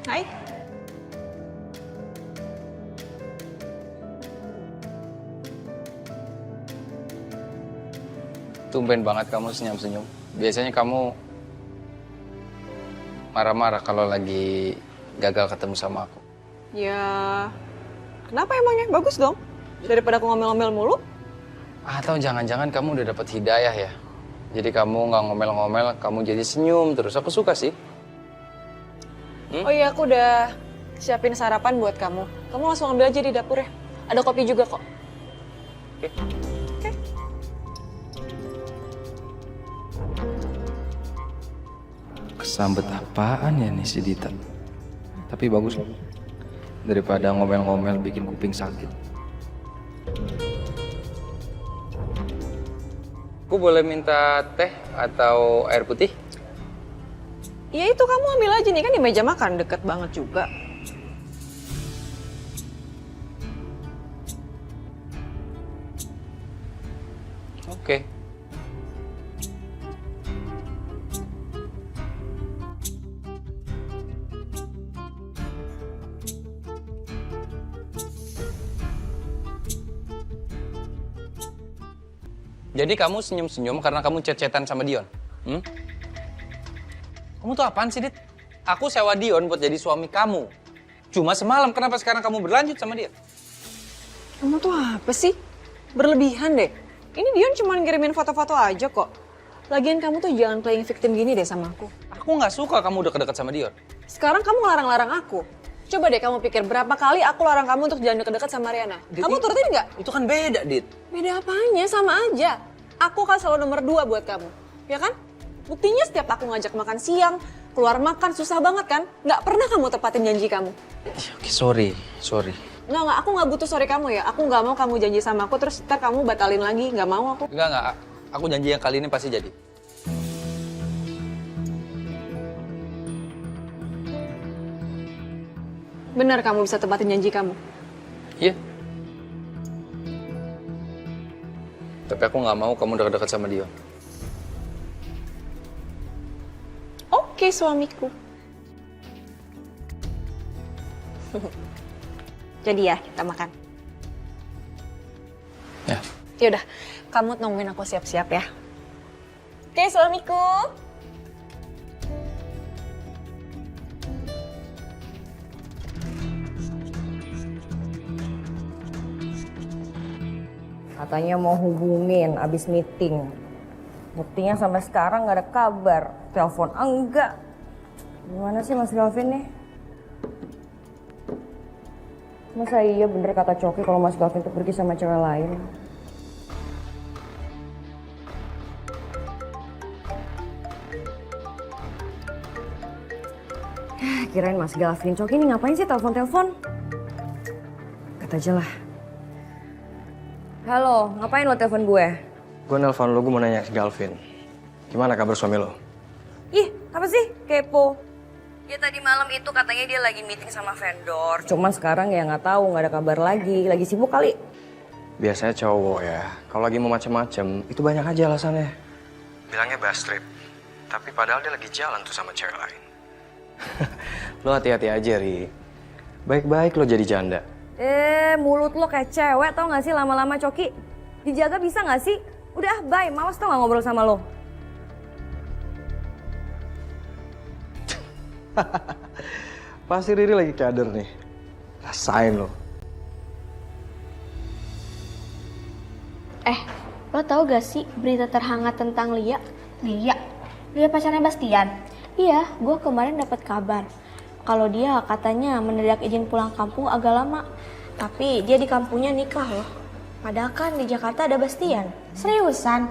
Hai. Tumben banget kamu senyum-senyum. Biasanya kamu marah-marah kalau lagi gagal ketemu sama aku. Ya, kenapa emangnya? Bagus dong. Daripada aku ngomel-ngomel mulu. Atau jangan-jangan kamu udah dapat hidayah ya? Jadi kamu nggak ngomel-ngomel, kamu jadi senyum terus. Aku suka sih. Oh iya, aku udah siapin sarapan buat kamu. Kamu langsung ambil aja di dapur ya. Ada kopi juga kok. Oke. Kesambet apaan ya nih si Dita? Tapi bagus loh. Daripada ngomel-ngomel bikin kuping sakit. Aku boleh minta teh atau air putih? Ya itu kamu ambil aja nih, kan di meja makan deket banget juga. Oke. Jadi kamu senyum-senyum karena kamu chat-chatan sama Dion? Kamu tuh apaan sih, Dit? Aku sewa Dion buat jadi suami kamu. Cuma semalam, kenapa sekarang kamu berlanjut sama dia? Kamu tuh apa sih? Berlebihan deh. Ini Dion cuma ngirimin foto-foto aja kok. Lagian kamu tuh jangan playing victim gini deh sama aku. Aku nggak suka kamu deket-deket sama Dion. Sekarang kamu larang-larang aku. Coba deh kamu pikir berapa kali aku larang kamu untuk jangan deket-deket sama Riana. Kamu turutin nggak? Itu kan beda, Dit. Beda apanya? Sama aja. Aku kan selalu nomor 2 buat kamu. Ya kan? Buktinya setiap aku ngajak makan siang, keluar makan susah banget kan? Nggak pernah kamu tepatin janji kamu. Oke, sorry. Nggak, aku nggak butuh sorry kamu ya. Aku nggak mau kamu janji sama aku terus ntar kamu batalin lagi. Nggak mau aku. Enggak. Aku janji yang kali ini pasti jadi. Benar kamu bisa tepatin janji kamu? Iya. Tapi aku nggak mau kamu deket-deket sama Dion. Oke, suamiku. Jadi ya, kita makan. Ya. Yaudah, kamu nungguin aku siap-siap ya. Oke, suamiku. Katanya mau hubungin abis meeting. Buktinya sampai sekarang nggak ada kabar. Telepon enggak. Gimana sih Mas Galvin nih? Masa iya bener kata Coki kalau Mas Galvin tuh pergi sama cewek lain? Kirain Mas Galvin. Coki ini ngapain sih telepon-telepon? Kata aja lah. Halo, ngapain lo telepon gue? Gue nelpon lo, gue mau nanya ke Galvin. Gimana kabar suami lo? Ih, apa sih? Kepo. Ya tadi malam itu katanya dia lagi meeting sama vendor. Cuman sekarang ya nggak tahu, nggak ada kabar lagi sibuk kali. Biasanya cowok ya, kalau lagi mau macem-macem, itu banyak aja alasannya. Bilangnya bad trip, tapi padahal dia lagi jalan tuh sama cewek lain. Lo hati-hati aja, Ri. Baik-baik lo jadi janda. Mulut lo kayak cewek tau gak sih lama-lama Coki? Dijaga bisa gak sih? Udah bye, males tau gak ngobrol sama lo? Pasti Riri lagi kader nih. Rasain lo. Lo tau gak sih berita terhangat tentang Lia? Lia pacarnya Bastian? Iya, gue kemarin dapat kabar. Kalau dia katanya mendadak izin pulang kampung agak lama. Tapi dia di kampungnya nikah loh. Padahal kan di Jakarta ada Bastian. Seriusan?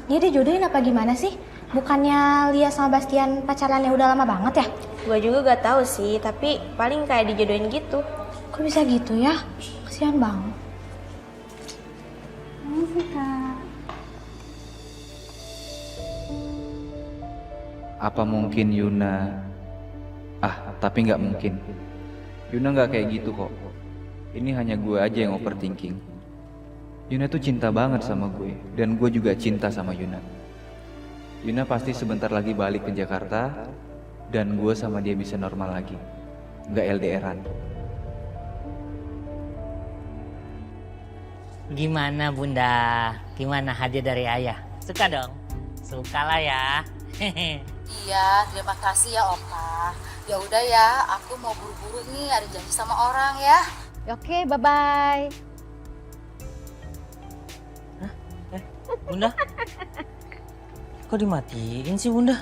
Dia dijodohin apa gimana sih? Bukannya Lia sama Bastian pacarannya udah lama banget ya? Gue juga gak tahu sih, tapi paling kayak dijodohin gitu. Kok bisa gitu ya? Kasihan banget. Apa mungkin Yuna? Tapi nggak mungkin. Yuna nggak kayak gitu kok. Ini hanya gue aja yang overthinking. Yuna tuh cinta banget sama gue, dan gue juga cinta sama Yuna. Yuna pasti sebentar lagi balik ke Jakarta, dan gue sama dia bisa normal lagi. Nggak LDR-an. Gimana Bunda? Gimana hadiah dari ayah? Suka dong? Suka lah ya. Iya, terima kasih ya Opa. Ya udah ya, aku mau buru-buru nih, ada janji sama orang ya. Oke, bye-bye. Bunda? Kok dimatiin sih Bunda?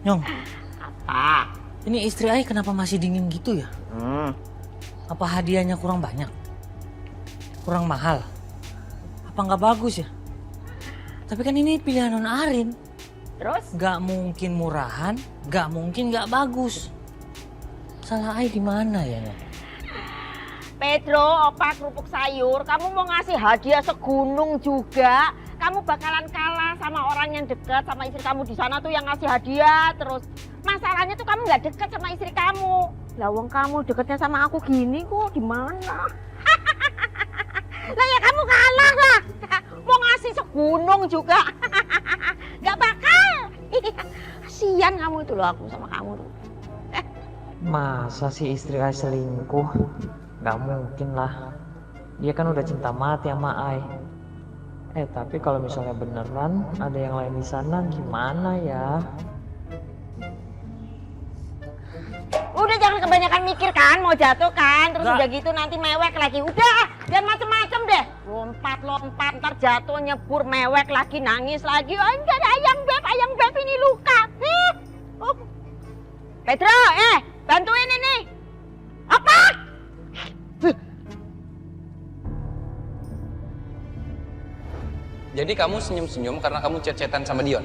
Nyong. Apa? Ini istri ayah kenapa masih dingin gitu ya? Apa hadiahnya kurang banyak? Kurang mahal? Apa nggak bagus ya? Tapi kan ini pilihan non Arin. Terus? Gak mungkin murahan, gak mungkin gak bagus. Salah ayah di mana ya? Pedro, opa kerupuk sayur, kamu mau ngasih hadiah segunung juga. Kamu bakalan kalah sama orang yang dekat sama istri kamu di sana tuh yang ngasih hadiah terus. Masalahnya tuh kamu nggak dekat sama istri kamu. Lah wong kamu dekatnya sama aku gini kok gimana? Lah ya kamu kalah lah. Mau ngasih segunung juga. Gak bakal. Kasian kamu itu loh aku sama kamu tuh. Masa sih istri ayah selingkuh? Gak mungkin lah. Dia kan udah cinta mati sama Ai. Tapi kalau misalnya beneran ada yang lain di sana gimana ya? Udah jangan kebanyakan mikir kan, mau jatuh kan, terus udah gitu nanti mewek lagi. Udah, jangan macem-macem deh. Lompat-lompat, ntar jatuh nyebur, mewek lagi, nangis lagi. Oh enggak ada ayang beb ini luka. Pedro, bantuin ini. Apa? Jadi kamu senyum-senyum karena kamu chat-chatan sama Dion?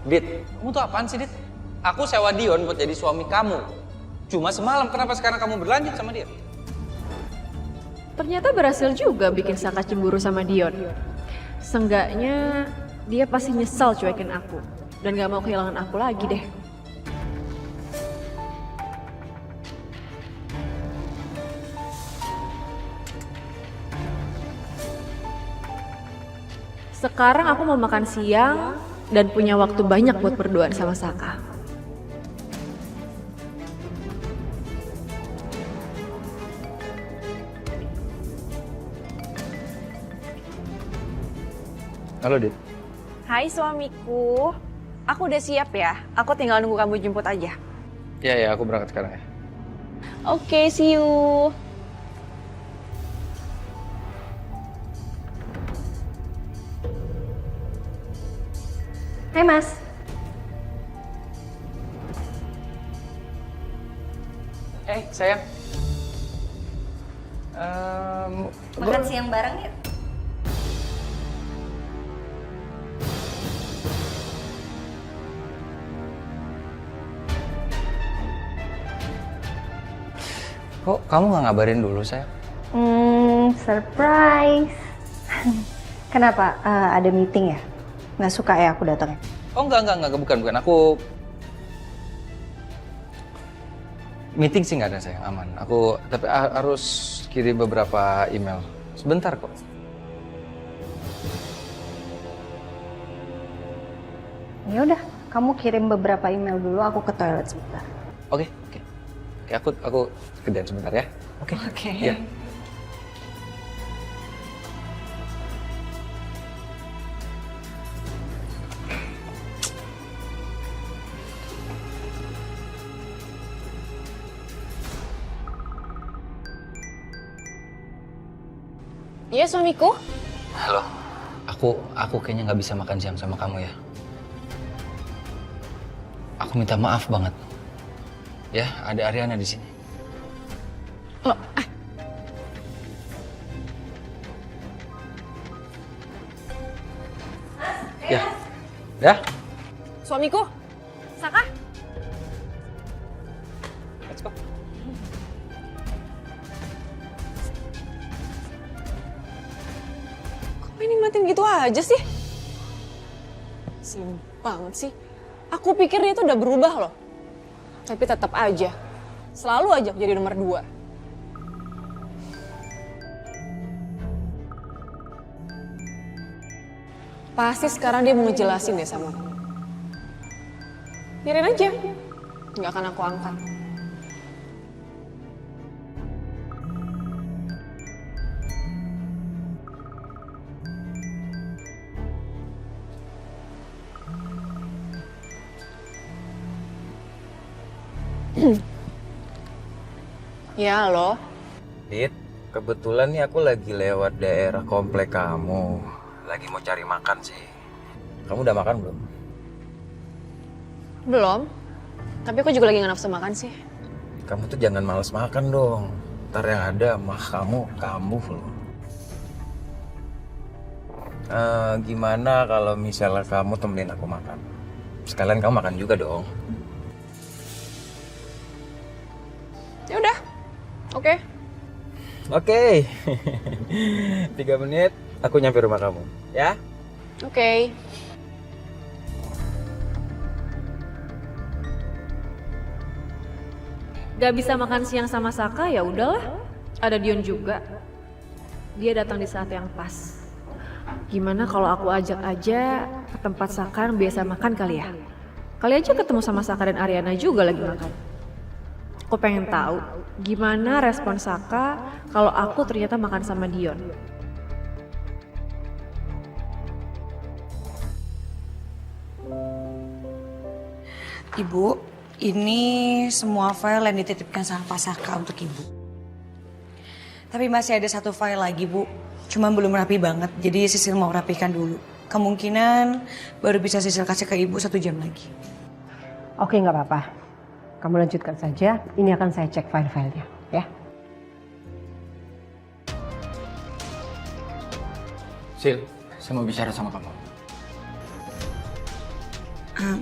Dit, kamu tuh apaan sih, Dit? Aku sewa Dion buat jadi suami kamu. Cuma semalam, kenapa sekarang kamu berlanjut sama dia? Ternyata berhasil juga bikin Saka cemburu sama Dion. Seenggaknya dia pasti nyesal cuekin aku. Dan gak mau kehilangan aku lagi deh. Sekarang aku mau makan siang dan punya waktu banyak buat berduaan sama Saka. Halo, Dit. Hai suamiku, aku udah siap ya. Aku tinggal nunggu kamu jemput aja. Ya, aku berangkat sekarang ya. Oke, see you. Hai Mas. Sayang. Makan siang bareng yuk. Kok kamu nggak ngabarin dulu, sayang? Surprise. Kenapa? Ada meeting ya? Nggak suka ya aku datang? Oh, enggak, bukan. Aku meeting sih nggak ada, sayang, aman. Aku tapi harus kirim beberapa email. Sebentar kok. Ya udah, kamu kirim beberapa email dulu, aku ke toilet sebentar. Oke. Aku kerjaan sebentar ya. Oke. Ya. Iya suamiku. Halo. Aku kayaknya nggak bisa makan siang sama kamu ya. Aku minta maaf banget. Ya, ada Ariana di sini. Loh, Ya. suamiku. Saka. Let's go. Kok ini matiin gitu aja sih? Slim banget sih. Aku pikir dia tuh udah berubah loh. Tapi tetap aja, selalu aja jadi nomor 2. Pasti sekarang dia mau ngejelasin deh sama aku. Biarin aja, nggak akan aku angkat. Ya, halo. Dit, kebetulan nih aku lagi lewat daerah komplek kamu. Lagi mau cari makan sih. Kamu udah makan belum? Belum. Tapi aku juga lagi nggak nafsu makan sih. Kamu tuh jangan males makan dong. Ntar yang ada mah kamu kambuh loh. Gimana kalau misalnya kamu temenin aku makan? Sekalian kamu makan juga dong. Ya udah. Oke. Oke. 3 menit aku nyampe rumah kamu, ya? Oke. Gak bisa makan siang sama Saka, ya udahlah. Ada Dion juga. Dia datang di saat yang pas. Gimana kalau aku ajak aja ke tempat Saka yang biasa makan kali ya? Kali aja ketemu sama Saka dan Ariana juga lagi makan. Aku pengen tahu gimana respon Saka kalau aku ternyata makan sama Dion. Ibu, ini semua file yang dititipkan sama Pak Saka untuk Ibu. Tapi masih ada satu file lagi, Bu. Cuma belum rapi banget, jadi Sisil mau rapikan dulu. Kemungkinan baru bisa Sisil kasih ke Ibu 1 jam lagi. Oke, nggak apa-apa. Kamu lanjutkan saja. Ini akan saya cek file-filenya, ya. Sil, saya mau bicara sama kamu.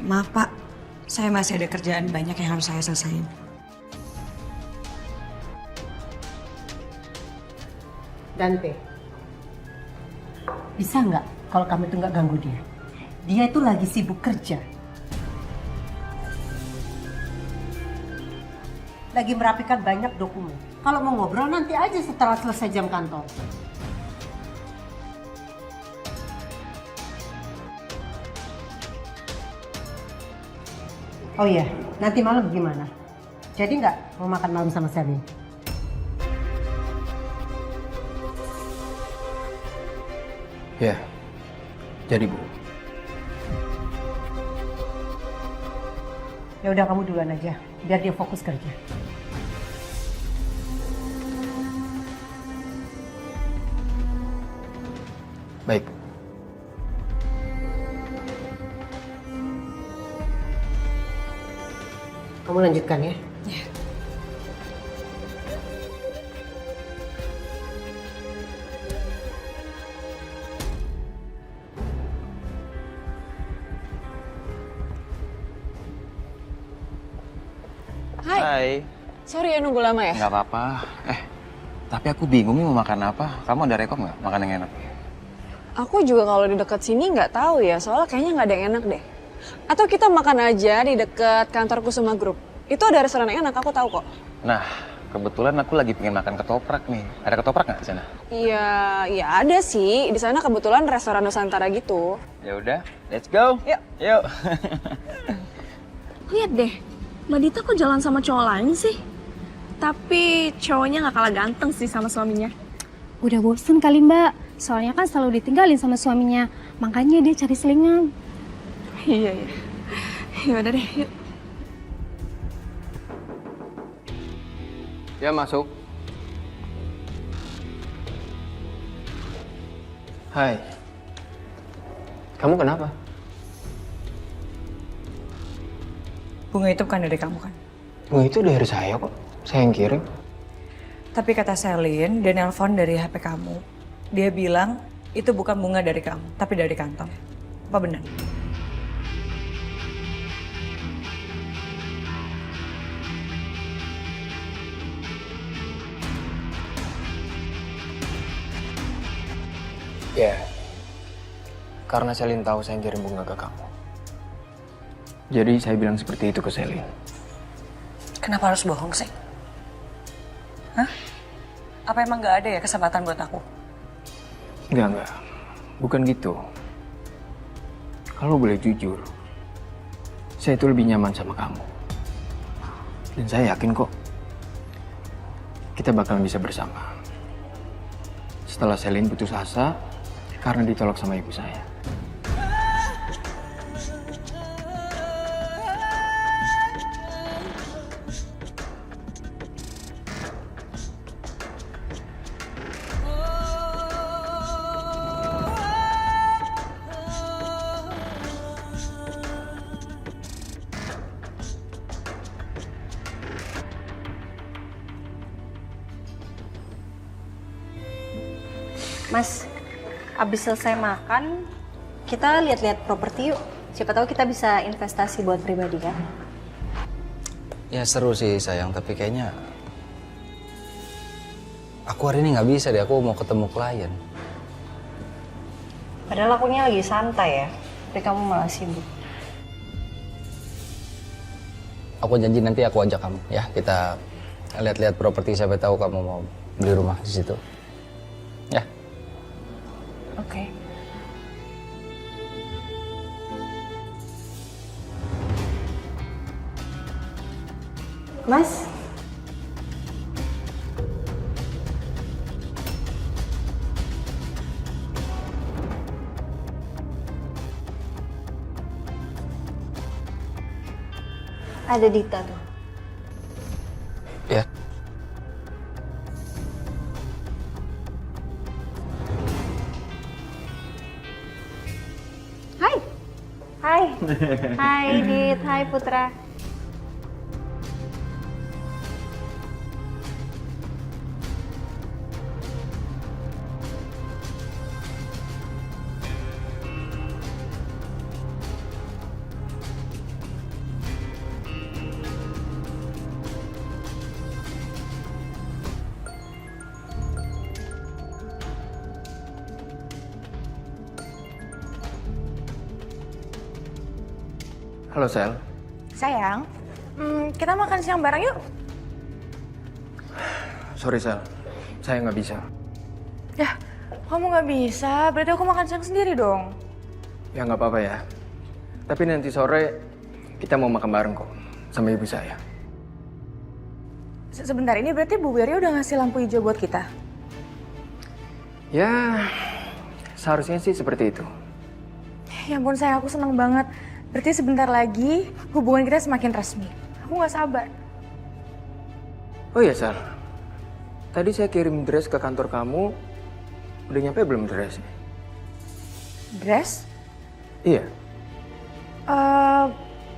Maaf Pak, saya masih ada kerjaan banyak yang harus saya selesaiin. Dante, bisa nggak kalau kamu itu nggak ganggu dia? Dia itu lagi sibuk kerja. Lagi merapikan banyak dokumen. Kalau mau ngobrol nanti aja setelah selesai jam kantor. Oh iya, nanti malam gimana? Jadi nggak mau makan malam sama Selin? Ya, jadi Bu. Ya udah kamu duluan aja, biar dia fokus kerja. Baik. Kamu lanjutkan ya. Hai. Sorry ya nunggu lama ya? Nggak apa-apa. Tapi aku bingung nih mau makan apa. Kamu ada rekom nggak makan yang enak? Aku juga kalau di dekat sini nggak tahu ya, soalnya kayaknya nggak ada yang enak deh. Atau kita makan aja di dekat kantor Kusuma Group. Itu ada restoran yang enak, aku tahu kok. Nah, kebetulan aku lagi pengen makan ketoprak nih. Ada ketoprak nggak di sana? Iya, iya ada sih. Di sana kebetulan restoran Nusantara gitu. Ya udah, let's go. Yuk. Yuk. Lihat deh, Mbak Dita kok jalan sama cowok lain sih? Tapi cowoknya nggak kalah ganteng sih sama suaminya. Udah bosen kali Mbak, soalnya kan selalu ditinggalin sama suaminya. Makanya dia cari selingan. Iya, iya. Yaudah deh, yuk. Ya, masuk. Hai. Kamu kenapa? Bunga itu bukan dari kamu kan? Bunga itu dari saya kok. Saya yang kirim. Tapi kata Selin, dia nelpon dari HP kamu. Dia bilang itu bukan bunga dari kamu, tapi dari kantor. Apa benar? Ya, karena Selin tahu saya kirim bunga ke kamu. Jadi saya bilang seperti itu ke Selin. Kenapa harus bohong sih? Hah? Apa emang gak ada ya kesempatan buat aku? Enggak. Bukan gitu. Kalau boleh jujur, saya itu lebih nyaman sama kamu. Dan saya yakin kok, kita bakalan bisa bersama. Setelah Selin putus asa, karena ditolak sama ibu saya. Mas, abis selesai makan, kita lihat-lihat properti yuk. Siapa tahu kita bisa investasi buat pribadi kan? Ya seru sih sayang, tapi kayaknya aku hari ini nggak bisa deh. Aku mau ketemu klien. Padahal akunya lagi santai ya, tapi kamu malah sibuk. Aku janji nanti aku ajak kamu ya. Kita lihat-lihat properti, siapa tahu kamu mau beli rumah di situ. Ya. Oke. Mas, Ada Dita tuh. Ya. Hai. Hai. Hai Dit, hai Putra. Halo Sel. Sayang, kita makan siang bareng yuk. Sorry Sel, saya nggak bisa. Ya, kamu nggak bisa, berarti aku makan siang sendiri dong. Ya nggak apa-apa ya. Tapi nanti sore kita mau makan bareng kok sama ibu saya. Sebentar, ini berarti Bu Wiri udah ngasih lampu hijau buat kita? Ya, seharusnya sih seperti itu. Ya ampun sayang, aku seneng banget. Berarti sebentar lagi hubungan kita semakin resmi. Aku nggak sabar. Oh iya Sel, tadi saya kirim dress ke kantor kamu. Udah nyampe belum dressnya? Dress? Iya.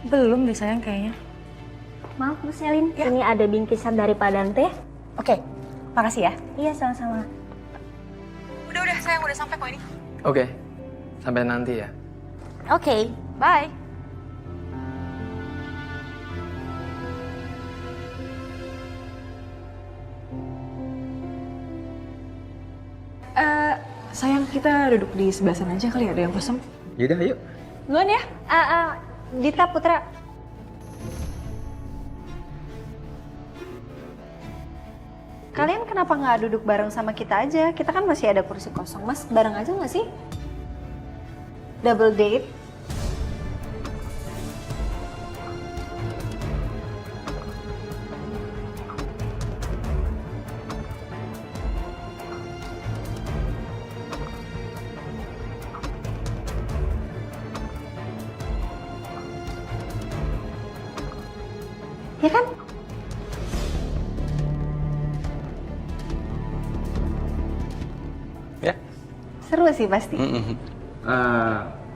Belum deh sayang kayaknya. Maaf Bu Selin, ini ada bingkisan dari Pak Dante. Oke, makasih ya. Iya sama-sama. Udah sayang, udah sampai kok ini. Oke, sampai nanti ya. Oke. Bye. Sayang, kita duduk di sebelah sana aja kali, ada yang kosong. Yaudah, yuk. Duluan ya. Dita, Putra. Kalian kenapa nggak duduk bareng sama kita aja? Kita kan masih ada kursi kosong, Mas. Bareng aja nggak sih? Double date. Ya kan? Ya. Seru sih pasti.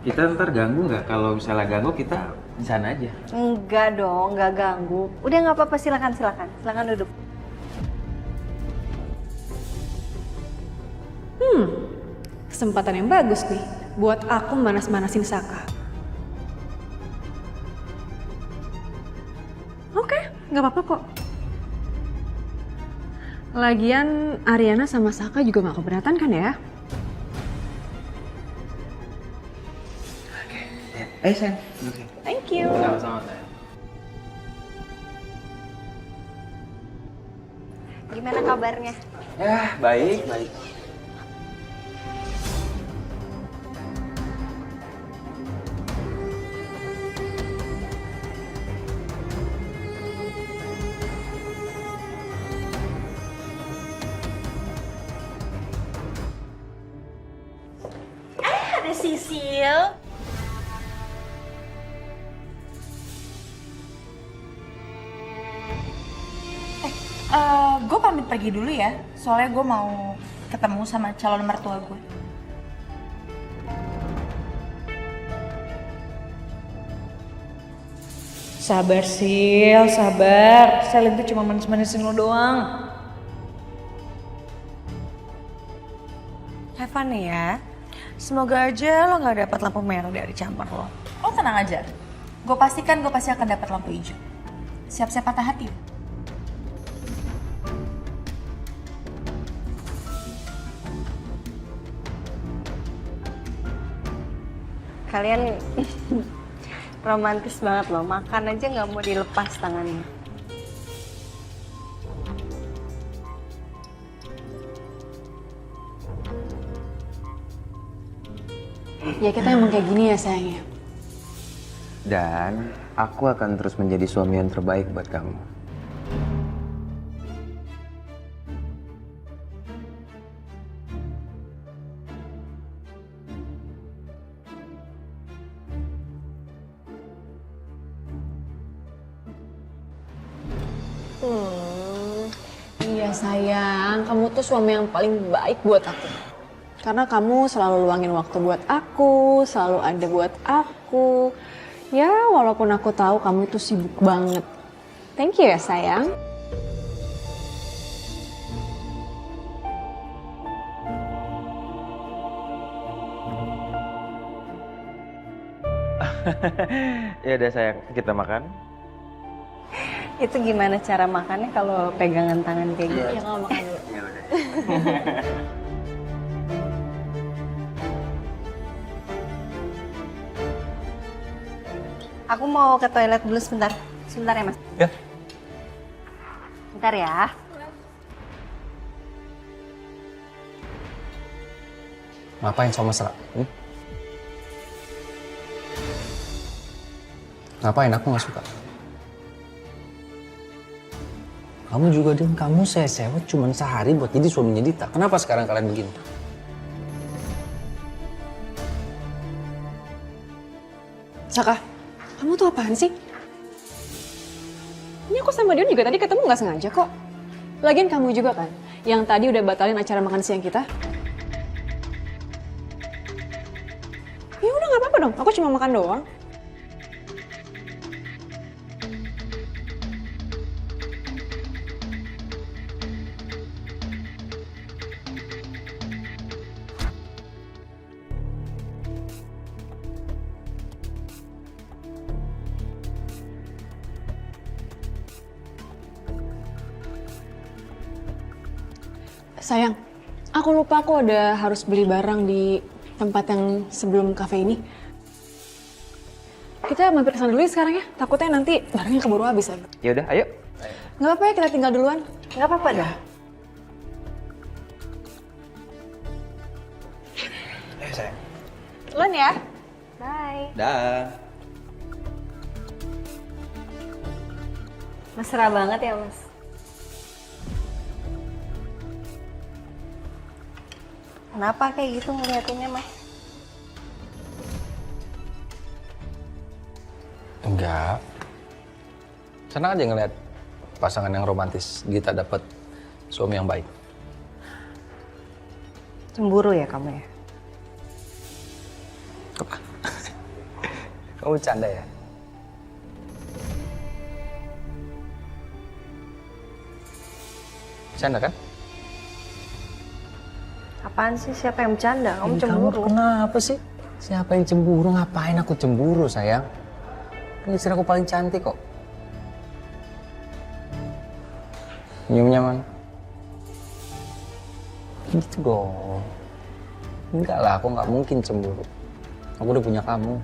Kita ntar ganggu nggak? Kalau misalnya ganggu kita di sana aja. Enggak dong, enggak ganggu. Udah nggak apa-apa, silakan. Silakan duduk. Kesempatan yang bagus nih buat aku manas-manasin Saka. Oke, nggak apa-apa kok. Lagian Ariana sama Saka juga nggak keberatan kan ya? Sen. Oke. Thank you. Sama-sama. Gimana kabarnya? Ya, baik. Ada Sisil. Gue pamit pergi dulu ya, soalnya gue mau ketemu sama calon mertua gue. Sabar Sil, sabar. Selin tuh cuma manis-manisin lo doang. Have fun ya. Semoga aja lo gak dapat lampu merah dari campur lo. Lo tenang aja. Gue pastikan gue pasti akan dapat lampu hijau. Siap-siap patah hati. Kalian romantis banget loh, makan aja nggak mau dilepas tangannya. Ya kita emang kayak gini ya sayangnya. Dan aku akan terus menjadi suami yang terbaik buat kamu. sayang, kamu tuh suami yang paling baik buat aku. Karena kamu selalu luangin waktu buat aku, selalu ada buat aku. Ya, walaupun aku tahu kamu tuh sibuk banget. Thank you ya sayang. Ya udah sayang, kita makan. Itu gimana cara makannya kalau pegangan tangan kayak gitu? Ya kalau makan dulu. Ya udah. Aku mau ke toilet dulu sebentar. Sebentar ya, Mas. Ya. Bentar ya. Ngapain sama mesra? Ngapain? Aku nggak suka. Kamu juga, Din. Kamu saya sewa cuma sehari buat jadi suaminya Dita. Kenapa sekarang kalian begini? Saka, kamu tuh apaan sih? Ini aku sama Dion juga tadi ketemu nggak sengaja kok. Lagian kamu juga kan, yang tadi udah batalin acara makan siang kita. Ya udah nggak apa-apa dong, aku cuma makan doang. Sayang, aku lupa aku ada harus beli barang di tempat yang sebelum kafe ini. Kita mampir kesana dulu ya sekarang ya, takutnya nanti barangnya keburu habis lagi. Ya udah, ayo. Nggak apa-apa ya, kita tinggal duluan. Nggak apa-apa dah. Sayang. Duluan ya. Bye. Dah. Mesra banget ya, Mas. Kenapa kayak gitu ngeliatinnya, Mas? Enggak. Senang aja ngeliat pasangan yang romantis. Kita dapat suami yang baik. Cemburu ya kamu ya? Kamu bercanda ya? Bercanda kan? Apaan sih? Siapa yang bercanda? Kamu cemburu. Kamu kenapa sih? Siapa yang cemburu? Ngapain aku cemburu, sayang? Kan istri aku paling cantik kok. Senyumnya mana? Gitu dong. Enggak lah, aku nggak mungkin cemburu. Aku udah punya kamu.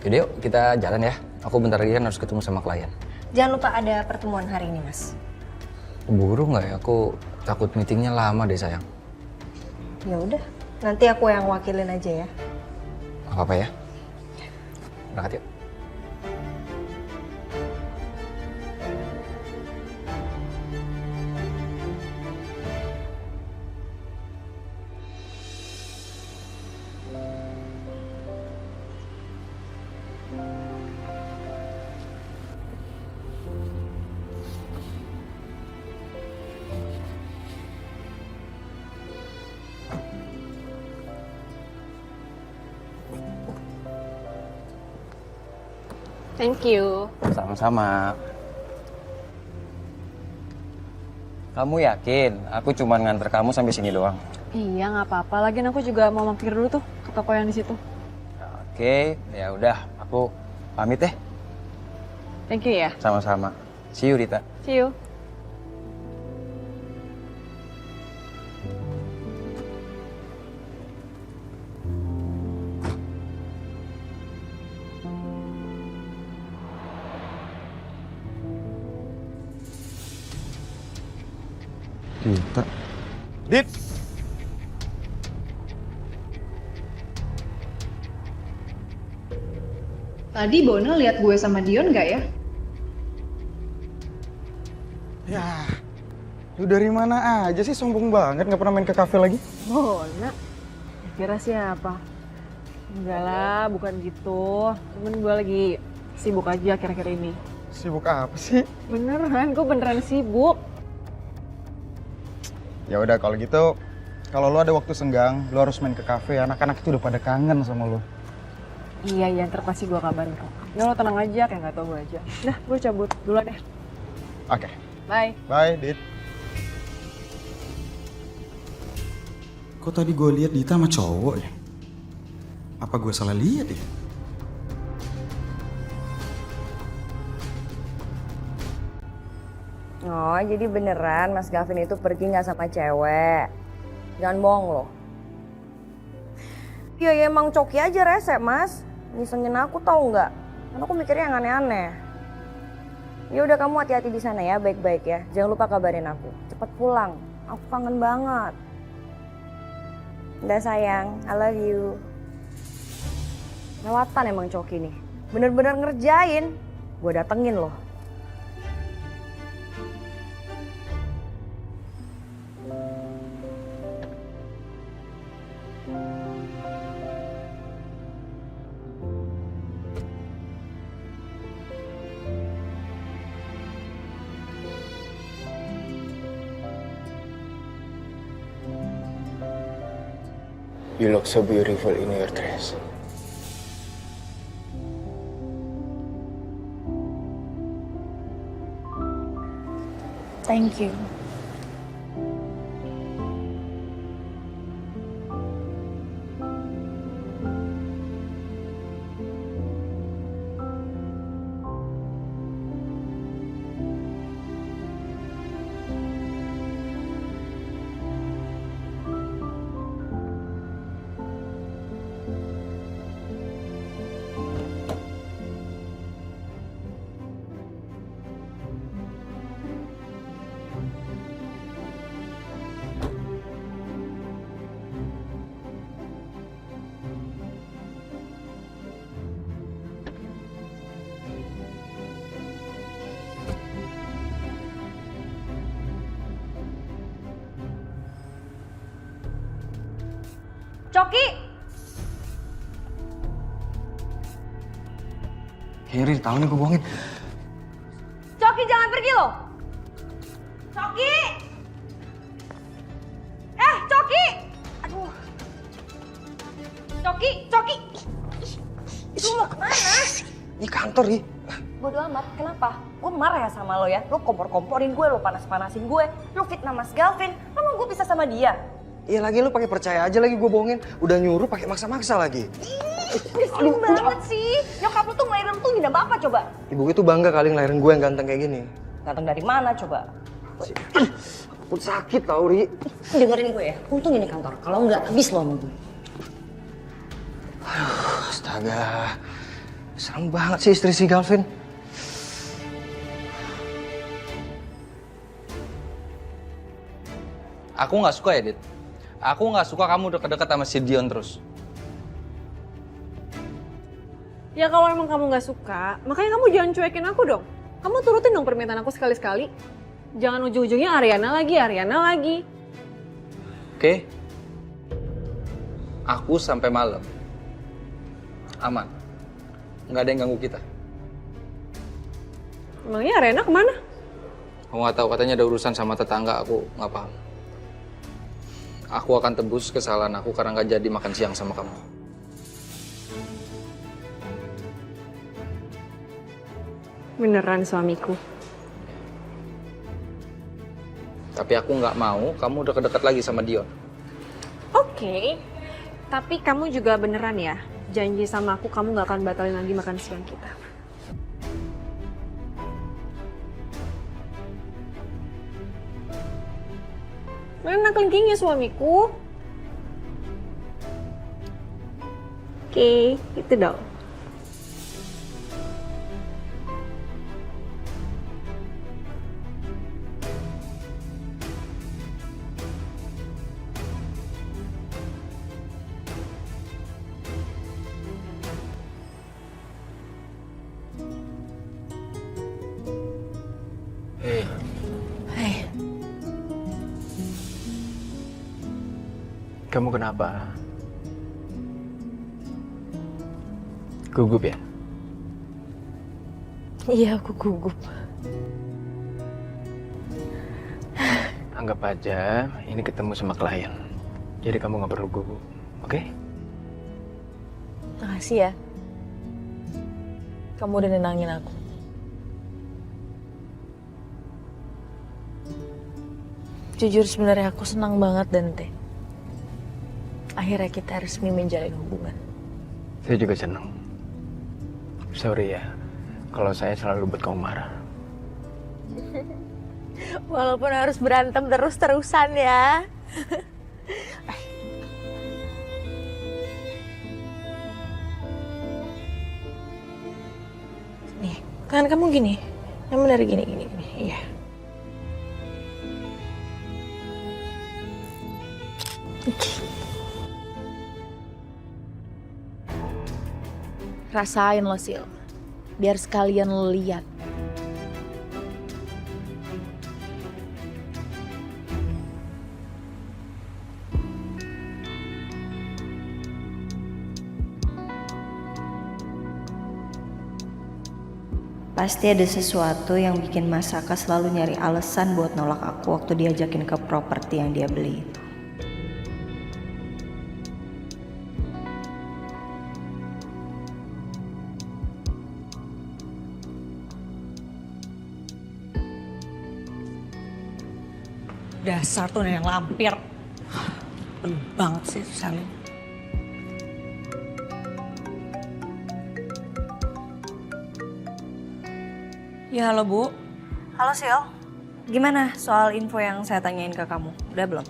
Yaudah yuk, kita jalan ya. Aku bentar lagi kan harus ketemu sama klien. Jangan lupa ada pertemuan hari ini, Mas. Cemburu nggak ya? Aku takut meetingnya lama deh, sayang. Ya udah, nanti aku yang wakilin aja ya. Gak apa-apa ya. Berangkat yuk. Thank you. Sama-sama. Kamu yakin aku cuma nganter kamu sampai sini doang? Iya, nggak apa-apa. Lagian aku juga mau mampir dulu tuh ke toko yang di situ. Oke, ya udah, aku pamit deh. Thank you ya. Sama-sama. See you, Rita. See you. Rita. Dit. Tadi Bona lihat gue sama Dion nggak ya? Ya, lu dari mana aja sih sombong banget nggak pernah main ke kafe lagi? Bona? Kira siapa? Enggak lah, bukan gitu. Cuman gue lagi sibuk aja akhir-akhir ini. Sibuk apa sih? Beneran, gue beneran sibuk. Ya udah kalau gitu, kalau lo ada waktu senggang, lo harus main ke kafe. Anak-anak itu udah pada kangen sama lo. Iya, ntar pasti gue kabarin kok. Ya lo tenang aja, kayak gak tau gue aja. Dah, gue cabut duluan deh. Oke. Bye. Bye, Dit. Kok tadi gue lihat Dita sama cowok ya? Apa gue salah lihat ya? Oh, jadi beneran Mas Gavin itu pergi nggak sama cewek? Jangan bohong loh. Ya emang Coki aja rese, Mas. Ngisengin aku tau nggak? Karena aku mikirnya yang aneh-aneh. Ya udah kamu hati-hati di sana ya, baik-baik ya. Jangan lupa kabarin aku. Cepet pulang. Aku kangen banget. Udah sayang, I love you. Lewatan emang Coki nih. Bener-bener ngerjain. Gue datengin loh. You look so beautiful in your dress. Thank you. Coki! Heri, tahu nih gue bohongin. Coki jangan pergi loh! Coki! Coki! Aduh. Coki! Lu mau kemana? Ini kantor, Ri. Bodo amat, kenapa? Gue marah ya sama lo ya. Lo kompor-komporin gue, lo panas-panasin gue. Lo fitnah Mas Gavin. Emang gue bisa sama dia? Iya lagi lu pakai percaya aja lagi gue bohongin. Udah nyuruh pakai maksa-maksa lagi. Ngeselin banget sih. Nyokap lu tuh ngelahirin tuh ngidam apa coba? Ibu gue tuh bangga kali ngelahirin gue yang ganteng kayak gini. Ganteng dari mana coba? Aku sakit tau, Ri. Dengerin gue ya, untung ini kantor. Kalau enggak, habis lo sama gue. Astaga. Serem banget sih istri si Galvin. Aku nggak suka ya, Dit. Aku nggak suka kamu deket-deket sama si Dion terus. Ya kalau emang kamu nggak suka, makanya kamu jangan cuekin aku dong. Kamu turutin dong permintaan aku sekali-sekali. Jangan ujung-ujungnya Ariana lagi. Oke? Aku sampai malam. Aman. Nggak ada yang ganggu kita. Emangnya Ariana kemana? Aku nggak tahu, katanya ada urusan sama tetangga, aku nggak paham. Aku akan tebus kesalahan aku karena nggak jadi makan siang sama kamu. Beneran suamiku. Tapi aku nggak mau kamu deket-deket lagi sama Dion. Oke, tapi kamu juga beneran ya? Janji sama aku kamu nggak akan batalin lagi makan siang kita. Mana kelingkingnya suamiku? Oke, itu dong. Hei. Hai. Kamu kenapa? Gugup ya? Iya, aku gugup. Anggap aja ini ketemu sama klien. Jadi kamu nggak perlu gugup, oke? Makasih ya. Kamu udah nenangin aku. Jujur sebenarnya aku senang banget Dante. Akhirnya kita resmi menjalin hubungan. Saya juga senang. Sorry ya, kalau saya selalu buat kamu marah. Walaupun harus berantem terus-terusan ya. Nih, tangan kamu gini. Yang benar gini. Iya. Rasain lo, Sil. Biar sekalian lo lihat. Pasti ada sesuatu yang bikin Mas Raka selalu nyari alasan buat nolak aku waktu diajakin ke properti yang dia beli itu. Dasar tuh nenek lampir. Penuh banget sih Salim. Ya halo Bu. Halo Sil, gimana soal info yang saya tanyain ke kamu? Udah belum?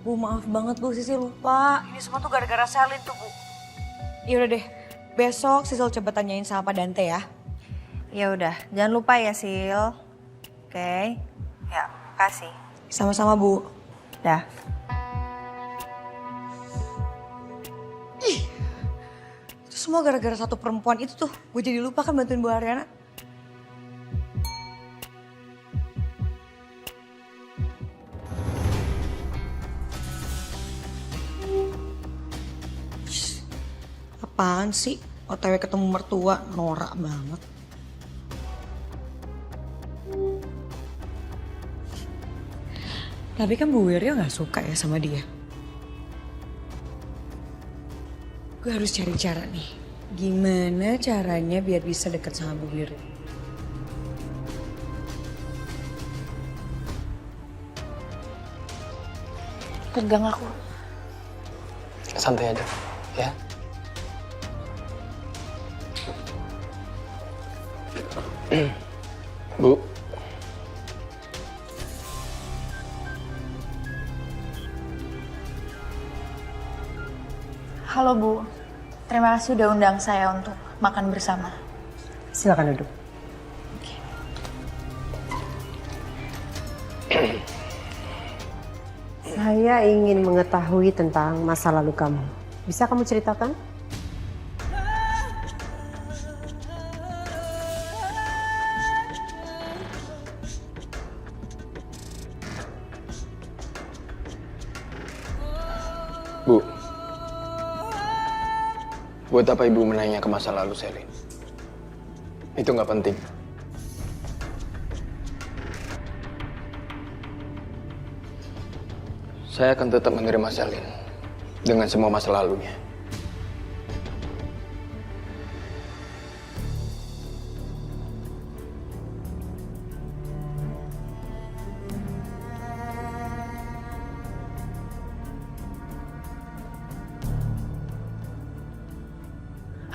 Bu maaf banget Bu, Sisi lupa. Ini semua tuh gara-gara Selin tuh Bu. Ya udah deh, besok Sisil coba tanyain sama Pak Dante ya. Ya udah, jangan lupa ya Sil. Oke. Ya, makasih. Sama-sama Bu. Dah. Itu semua gara-gara satu perempuan itu tuh. Gue jadi lupa kan bantuin Bu Ariana. Apaan sih? OTW ketemu mertua, norak banget. Tapi kan Bu Wiryo gak suka ya sama dia. Gue harus cari cara nih. Gimana caranya biar bisa deket sama Bu Wiryo. Pegang aku. Santai aja, ya. Bu. Halo Bu, terima kasih udah undang saya untuk makan bersama. Silakan duduk. Saya ingin mengetahui tentang masa lalu kamu. Bisa kamu ceritakan? Bu, buat apa Ibu menanya ke masa lalu Selin? Itu nggak penting. Saya akan tetap menerima Selin dengan semua masa lalunya.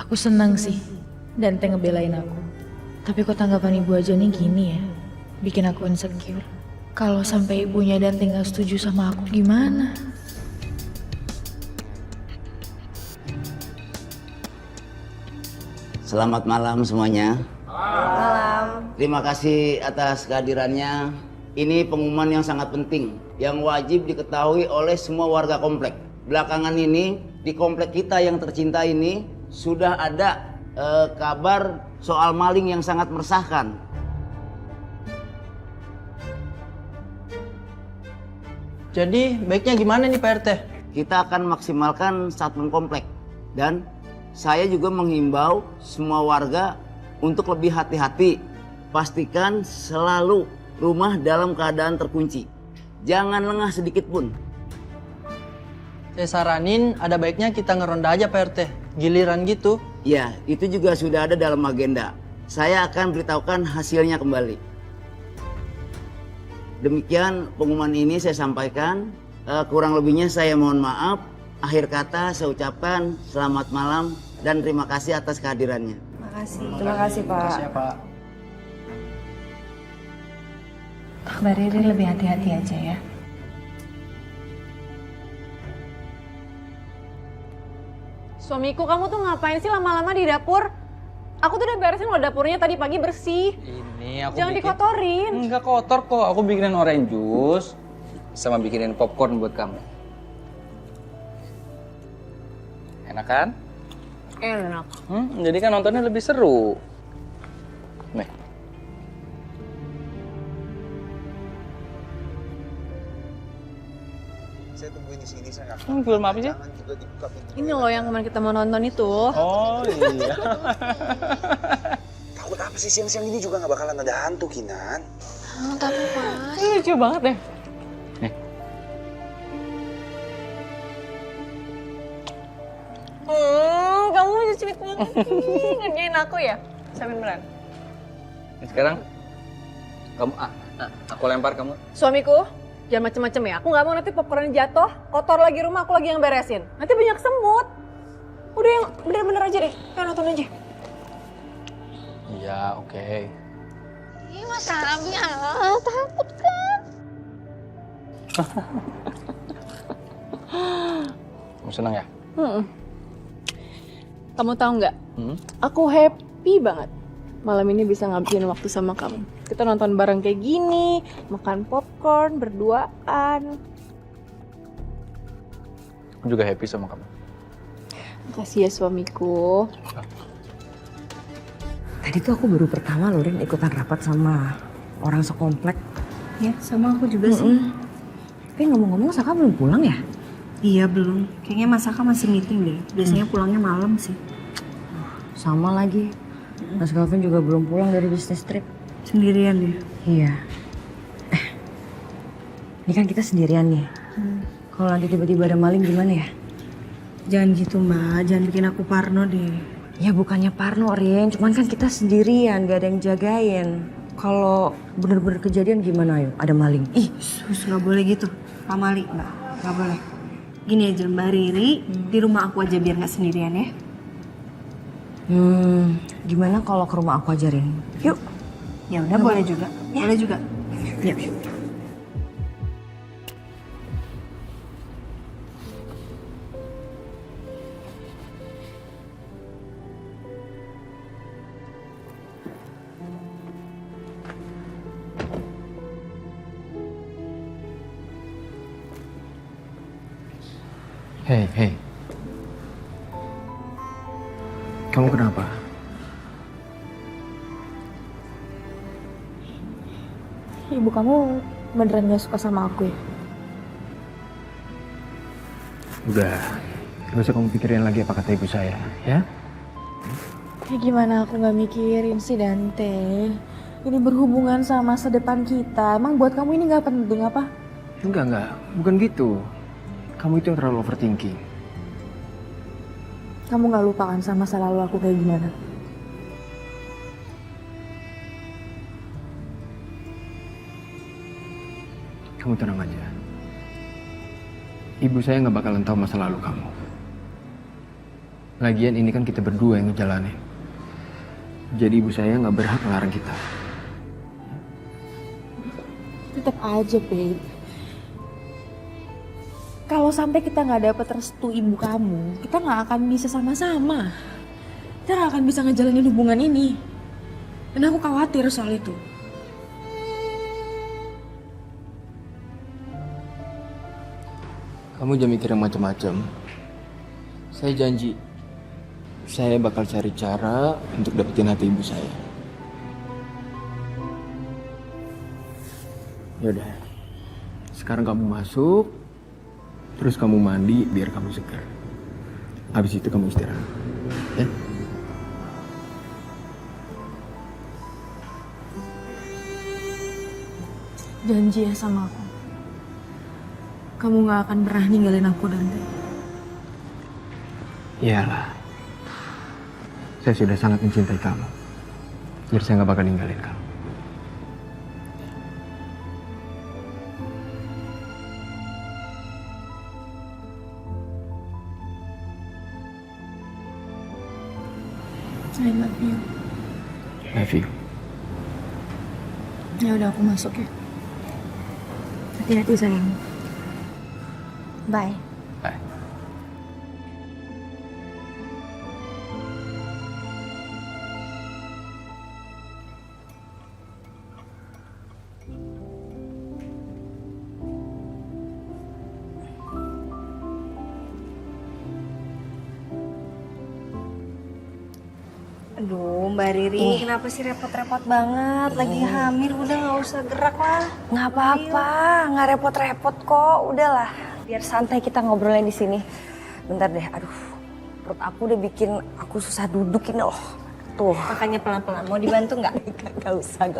Aku senang sih Dante ngebelain aku. Tapi kok tanggapan ibu aja nih gini ya, bikin aku insecure. Kalau sampai ibunya Dante gak setuju sama aku gimana? Selamat malam semuanya. Malam. Terima kasih atas kehadirannya. Ini pengumuman yang sangat penting, yang wajib diketahui oleh semua warga komplek. Belakangan ini, di komplek kita yang tercinta ini, sudah ada kabar soal maling yang sangat meresahkan. Jadi baiknya gimana nih Pak RT? Kita akan maksimalkan satpam komplek dan saya juga menghimbau semua warga untuk lebih hati-hati. Pastikan selalu rumah dalam keadaan terkunci. Jangan lengah sedikit pun. Saya saranin ada baiknya kita ngeronda aja Pak RT. Giliran gitu. Ya, itu juga sudah ada dalam agenda. Saya akan beritahukan hasilnya kembali. Demikian pengumuman ini saya sampaikan. Kurang lebihnya saya mohon maaf. Akhir kata saya ucapkan selamat malam dan terima kasih atas kehadirannya. Terima kasih Pak. Terima kasih ya Pak. Mbak Riri lebih hati-hati aja ya. Suamiku, kamu tuh ngapain sih lama-lama di dapur? Aku tuh udah beresin loh dapurnya tadi pagi bersih. Ini aku Jangan bikin... dikotorin. Enggak kotor kok, aku bikinin orange juice sama bikinin popcorn buat kamu. Enak kan? Enak. Jadi kan nontonnya lebih seru. Nih. Saya tungguin di sini, saya nggak Film apa sih? Ini loh yang kemarin kita mau nonton itu. Oh iya. Takut apa sih, siang-siang ini juga nggak bakalan ada hantu, Kinan. Tapi Mas. Lucu banget deh. Kamu lucu banget. Ngerjain aku ya? Sampai beneran. Sekarang kamu aku lempar kamu. Suamiku, jangan macem-macem ya. Aku nggak mau nanti popcorn jatuh, kotor lagi rumah, aku lagi yang beresin. Nanti banyak semut. Udah yang bener-bener aja deh. Kayak nonton aja. Iya, oke. Ih, Mas Abi, takut kan? Kamu senang ya? Kamu tahu nggak? Aku happy banget malam ini bisa ngabisin waktu sama kamu. Kita nonton bareng kayak gini, makan popcorn, berduaan. Aku juga happy sama kamu. Makasih ya suamiku. Tadi tuh aku baru pertama loh Rin ikutan rapat sama orang sekomplek. Ya, sama aku juga sih. Tapi ngomong-ngomong Saka belum pulang ya? Iya belum. Kayaknya Mas Saka masih meeting deh. Biasanya pulangnya malam sih. Sama lagi. Mas Galvin juga belum pulang dari bisnis trip. Sendirian ya? Iya. Ini kan kita sendirian nih. Kalau nanti tiba-tiba ada maling gimana ya? Jangan gitu Mbak, jangan bikin aku parno deh. Ya bukannya parno Rin, cuman kan kita sendirian, gak ada yang jagain. Kalau bener-bener kejadian gimana ayo? Ada maling. Ih, sus nggak boleh gitu. Pak Mali, nggak boleh. Gini aja Mbak Riri, di rumah aku aja biar nggak sendirian ya. Gimana kalau ke rumah aku aja Rin? Yuk. Ya udah boleh juga. Ya. Boleh juga. Yuk. Hei. Kamu kenapa? Ibu kamu beneran gak suka sama aku ya? Udah, gak usah kamu pikirin lagi apa kata ibu saya, ya? Ya gimana aku gak mikirin sih Dante? Ini berhubungan sama masa depan kita. Emang buat kamu ini gak penting apa? Enggak, bukan gitu. Kamu itu yang terlalu overthinking. Kamu gak lupa kan sama masa lalu aku kayak gimana? Kamu tenang aja. Ibu saya nggak bakalan tahu masa lalu kamu. Lagian ini kan kita berdua yang ngejalanin. Jadi ibu saya nggak berhak melarang kita. Tetap aja, babe. Kalau sampai kita nggak dapet restu ibu kamu, kita nggak akan bisa sama-sama. Kita nggak akan bisa ngejalanin hubungan ini. Dan aku khawatir soal itu. Kamu jangan mikir yang macam-macam. Saya janji, saya bakal cari cara untuk dapetin hati ibu saya. Yaudah, sekarang kamu masuk, terus kamu mandi biar kamu segar. Habis itu kamu istirahat. Ya? Janji ya sama aku. Kamu gak akan pernah ninggalin aku, Dante. Iyalah. Saya sudah sangat mencintai kamu. Jadi saya nggak bakal ninggalin kamu. I love you. Love you. Ya udah aku masuk ya. Hati-hati sayang. Bye. Bye. Aduh, Mbak Riri, kenapa sih repot-repot banget? Lagi hamil, udah nggak usah gerak lah. Nggak apa-apa, nggak repot-repot kok. Udahlah, biar santai kita ngobrolnya di sini. Bentar deh, aduh, perut aku udah bikin aku susah duduk ini loh. Tuh. Makanya pelan-pelan. Mau dibantu nggak? Gak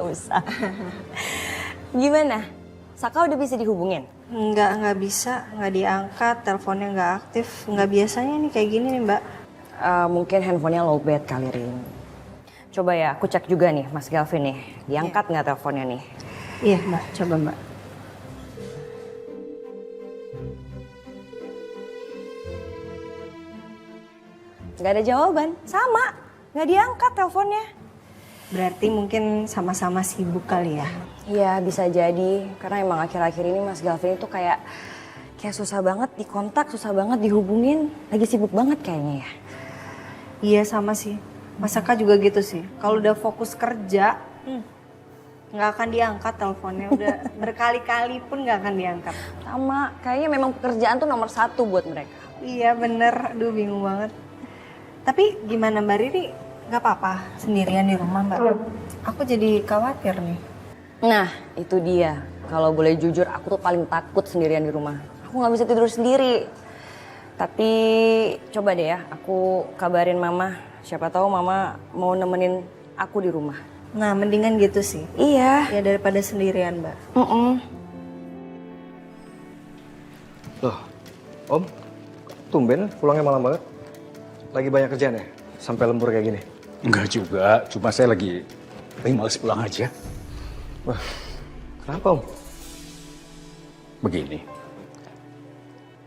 usah. Gimana? Saka udah bisa dihubungin? Nggak bisa, nggak diangkat, teleponnya nggak aktif. Nggak biasanya nih kayak gini nih, Mbak. Mungkin handphonenya lowbat kali, Rin. Coba ya, aku cek juga nih Mas Galvin nih. Diangkat nggak teleponnya nih? Iya, Mbak. Coba, Mbak. Nggak ada jawaban. Sama, nggak diangkat teleponnya. Berarti mungkin sama-sama sibuk kali ya? Iya, bisa jadi. Karena emang akhir-akhir ini Mas Galvin itu kayak susah banget dikontak, susah banget dihubungin. Lagi sibuk banget kayaknya ya. Iya, sama sih. Mas Saka juga gitu sih. Kalau udah fokus kerja, nggak akan diangkat teleponnya. Udah berkali-kali pun nggak akan diangkat. Sama, kayaknya memang pekerjaan tuh nomor 1 buat mereka. Iya bener, aduh bingung banget. Tapi gimana Mbak Riri? Nggak apa-apa sendirian di rumah Mbak? Aku jadi khawatir nih. Nah, itu dia. Kalau boleh jujur, aku tuh paling takut sendirian di rumah. Aku nggak bisa tidur sendiri. Tapi coba deh ya, aku kabarin Mama. Siapa tahu Mama mau nemenin aku di rumah. Nah, mendingan gitu sih. Iya. Ya daripada sendirian, Mbak. Loh, Om, tumben pulangnya malam banget. Lagi banyak kerjaan ya? Sampai lembur kayak gini? Enggak juga, cuma saya lagi males pulang aja. Wah, kenapa Om? Begini,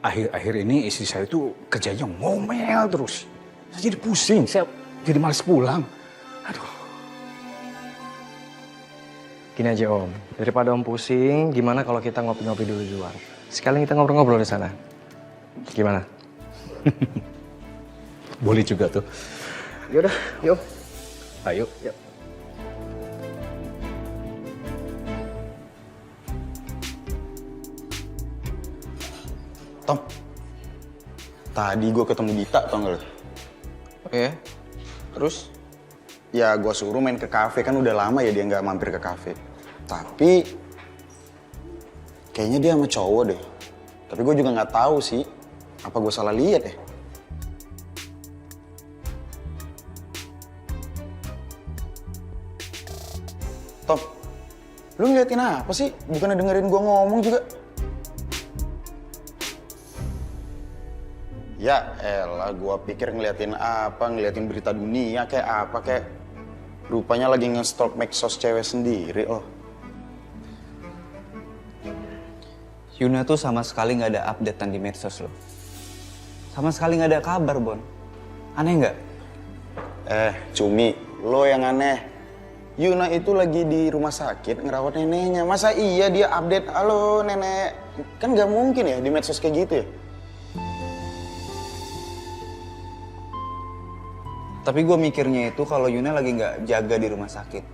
akhir-akhir ini istri saya tuh kerjanya ngomel terus. Saya jadi pusing, saya jadi males pulang. Aduh. Gini aja Om, daripada Om pusing, gimana kalau kita ngopi-ngopi dulu di luar? Sekalian kita ngobrol-ngobrol di sana. Gimana? Boleh juga tuh. Yaudah, yuk. Ayo. Yuk. Tom, tadi gue ketemu Dita, tau gak lo? Oke, terus? Ya gue suruh main ke kafe, kan udah lama ya dia nggak mampir ke kafe. Tapi kayaknya dia sama cowok deh. Tapi gue juga nggak tahu sih, apa gue salah lihat ya? Tom, lu ngeliatin apa sih? Bukannya dengerin gue ngomong juga? Ya elah, gue pikir ngeliatin apa, ngeliatin berita dunia kayak apa, kayak rupanya lagi nge-stalk medsos cewek sendiri loh. Yuna tuh sama sekali nggak ada updatean di medsos loh. Sama sekali nggak ada kabar, Bon. Aneh nggak? Cumi, lo yang aneh. Yuna itu lagi di rumah sakit ngerawat neneknya. Masa iya dia update, halo nenek? Kan nggak mungkin ya di medsos kayak gitu ya. Tapi gue mikirnya itu kalau Yuna lagi nggak jaga di rumah sakit.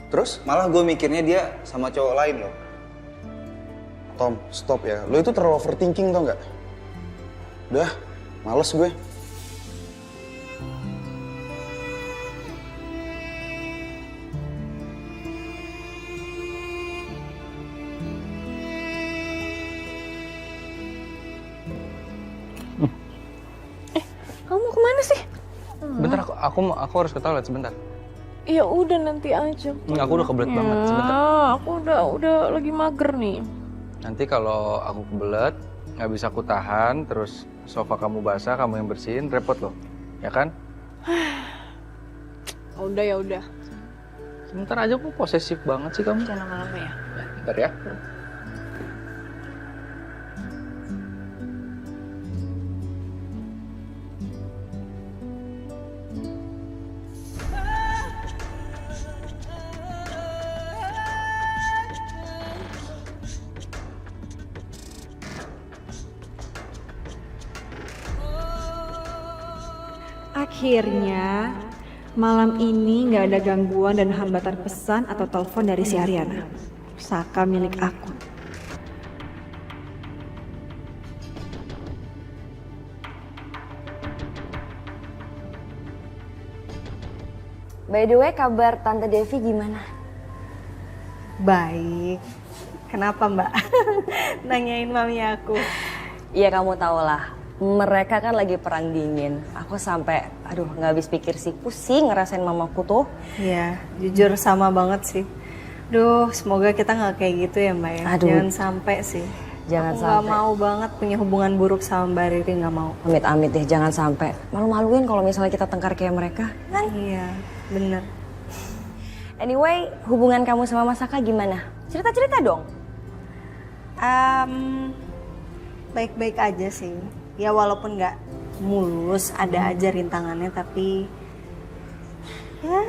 Terus malah gue mikirnya dia sama cowok lain loh. Tom, stop ya. Lo itu terlalu overthinking tau nggak? Udah, males gue. Aku harus ke toilet sebentar. Ya udah nanti aja. Aku udah kebelet banget sebentar. Aku udah lagi mager nih. Nanti kalau aku kebelet, nggak bisa aku tahan, terus sofa kamu basah, kamu yang bersihin, repot loh, ya kan? Ya udah. Sebentar aja kok posesif banget sih kamu. Jangan lama-lama ya. Bentar ya. Akhirnya, malam ini nggak ada gangguan dan hambatan pesan atau telepon dari si Ariana. Saka milik aku. By the way, kabar Tante Devi gimana? Baik. Kenapa Mbak? Nanyain mami aku. Iya kamu tau lah, mereka kan lagi perang dingin. Aku sampai, nggak habis pikir sih, pusing ngerasain mamaku tuh. Iya, jujur sama banget sih. Duh, semoga kita nggak kayak gitu ya Mbak ya. Jangan sampai sih. Jangan aku sampai. nggak mau banget punya hubungan buruk sama Mbak Riri, nggak mau. Amit-amit deh, jangan sampai. Malu-maluin kalau misalnya kita tengkar kayak mereka. Kan? Iya, bener. Anyway, hubungan kamu sama Mas Saka gimana? Cerita-cerita dong. Baik-baik aja sih. Ya walaupun nggak mulus, ada aja rintangannya, tapi ya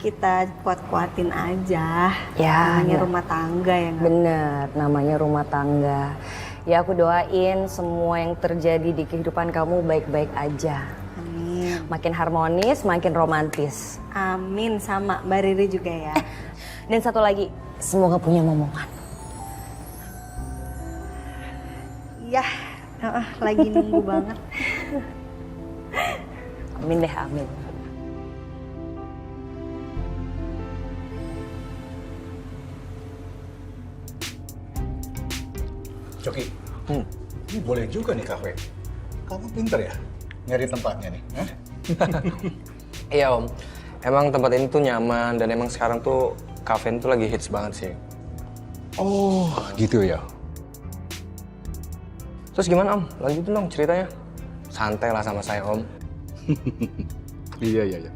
kita kuat-kuatin aja. Ya, namanya rumah tangga ya nggak? Bener, namanya rumah tangga. Ya aku doain semua yang terjadi di kehidupan kamu baik-baik aja. Amin. Makin harmonis, makin romantis. Amin, sama Mbak Riri juga ya. Dan satu lagi, semoga punya momongan. Ya, lagi nunggu banget. Amin deh, amin. Coki, ini boleh juga nih kafe. Kamu pinter ya nyari tempatnya nih. Iya Om, emang tempat ini tuh nyaman dan emang sekarang tuh kafe itu lagi hits banget sih. Oh, gitu ya. Terus gimana Om? Lanjutin dong ceritanya. Santai lah sama saya Om. Iya.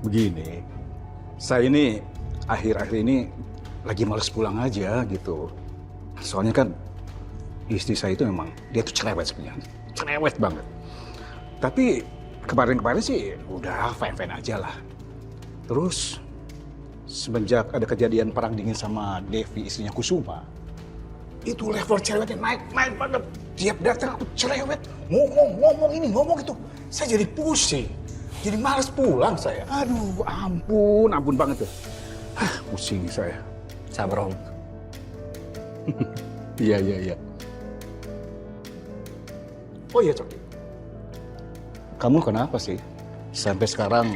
Begini, saya ini akhir-akhir ini lagi males pulang aja gitu. Soalnya kan istri saya itu memang, dia tuh cerewet sebenarnya. Cerewet banget. Tapi kemarin-kemarin sih udah fine-fine aja lah. Terus semenjak ada kejadian perang dingin sama Devi, istrinya Kusuma, itu level cerewetnya naik banget. Tiap datang aku cerewet, ngomong itu. Saya jadi pusing, jadi males pulang saya. Aduh, ampun banget tuh. Pusing saya. Sabar Om. Iya. Oh iya Coki, kamu kenapa sih sampai sekarang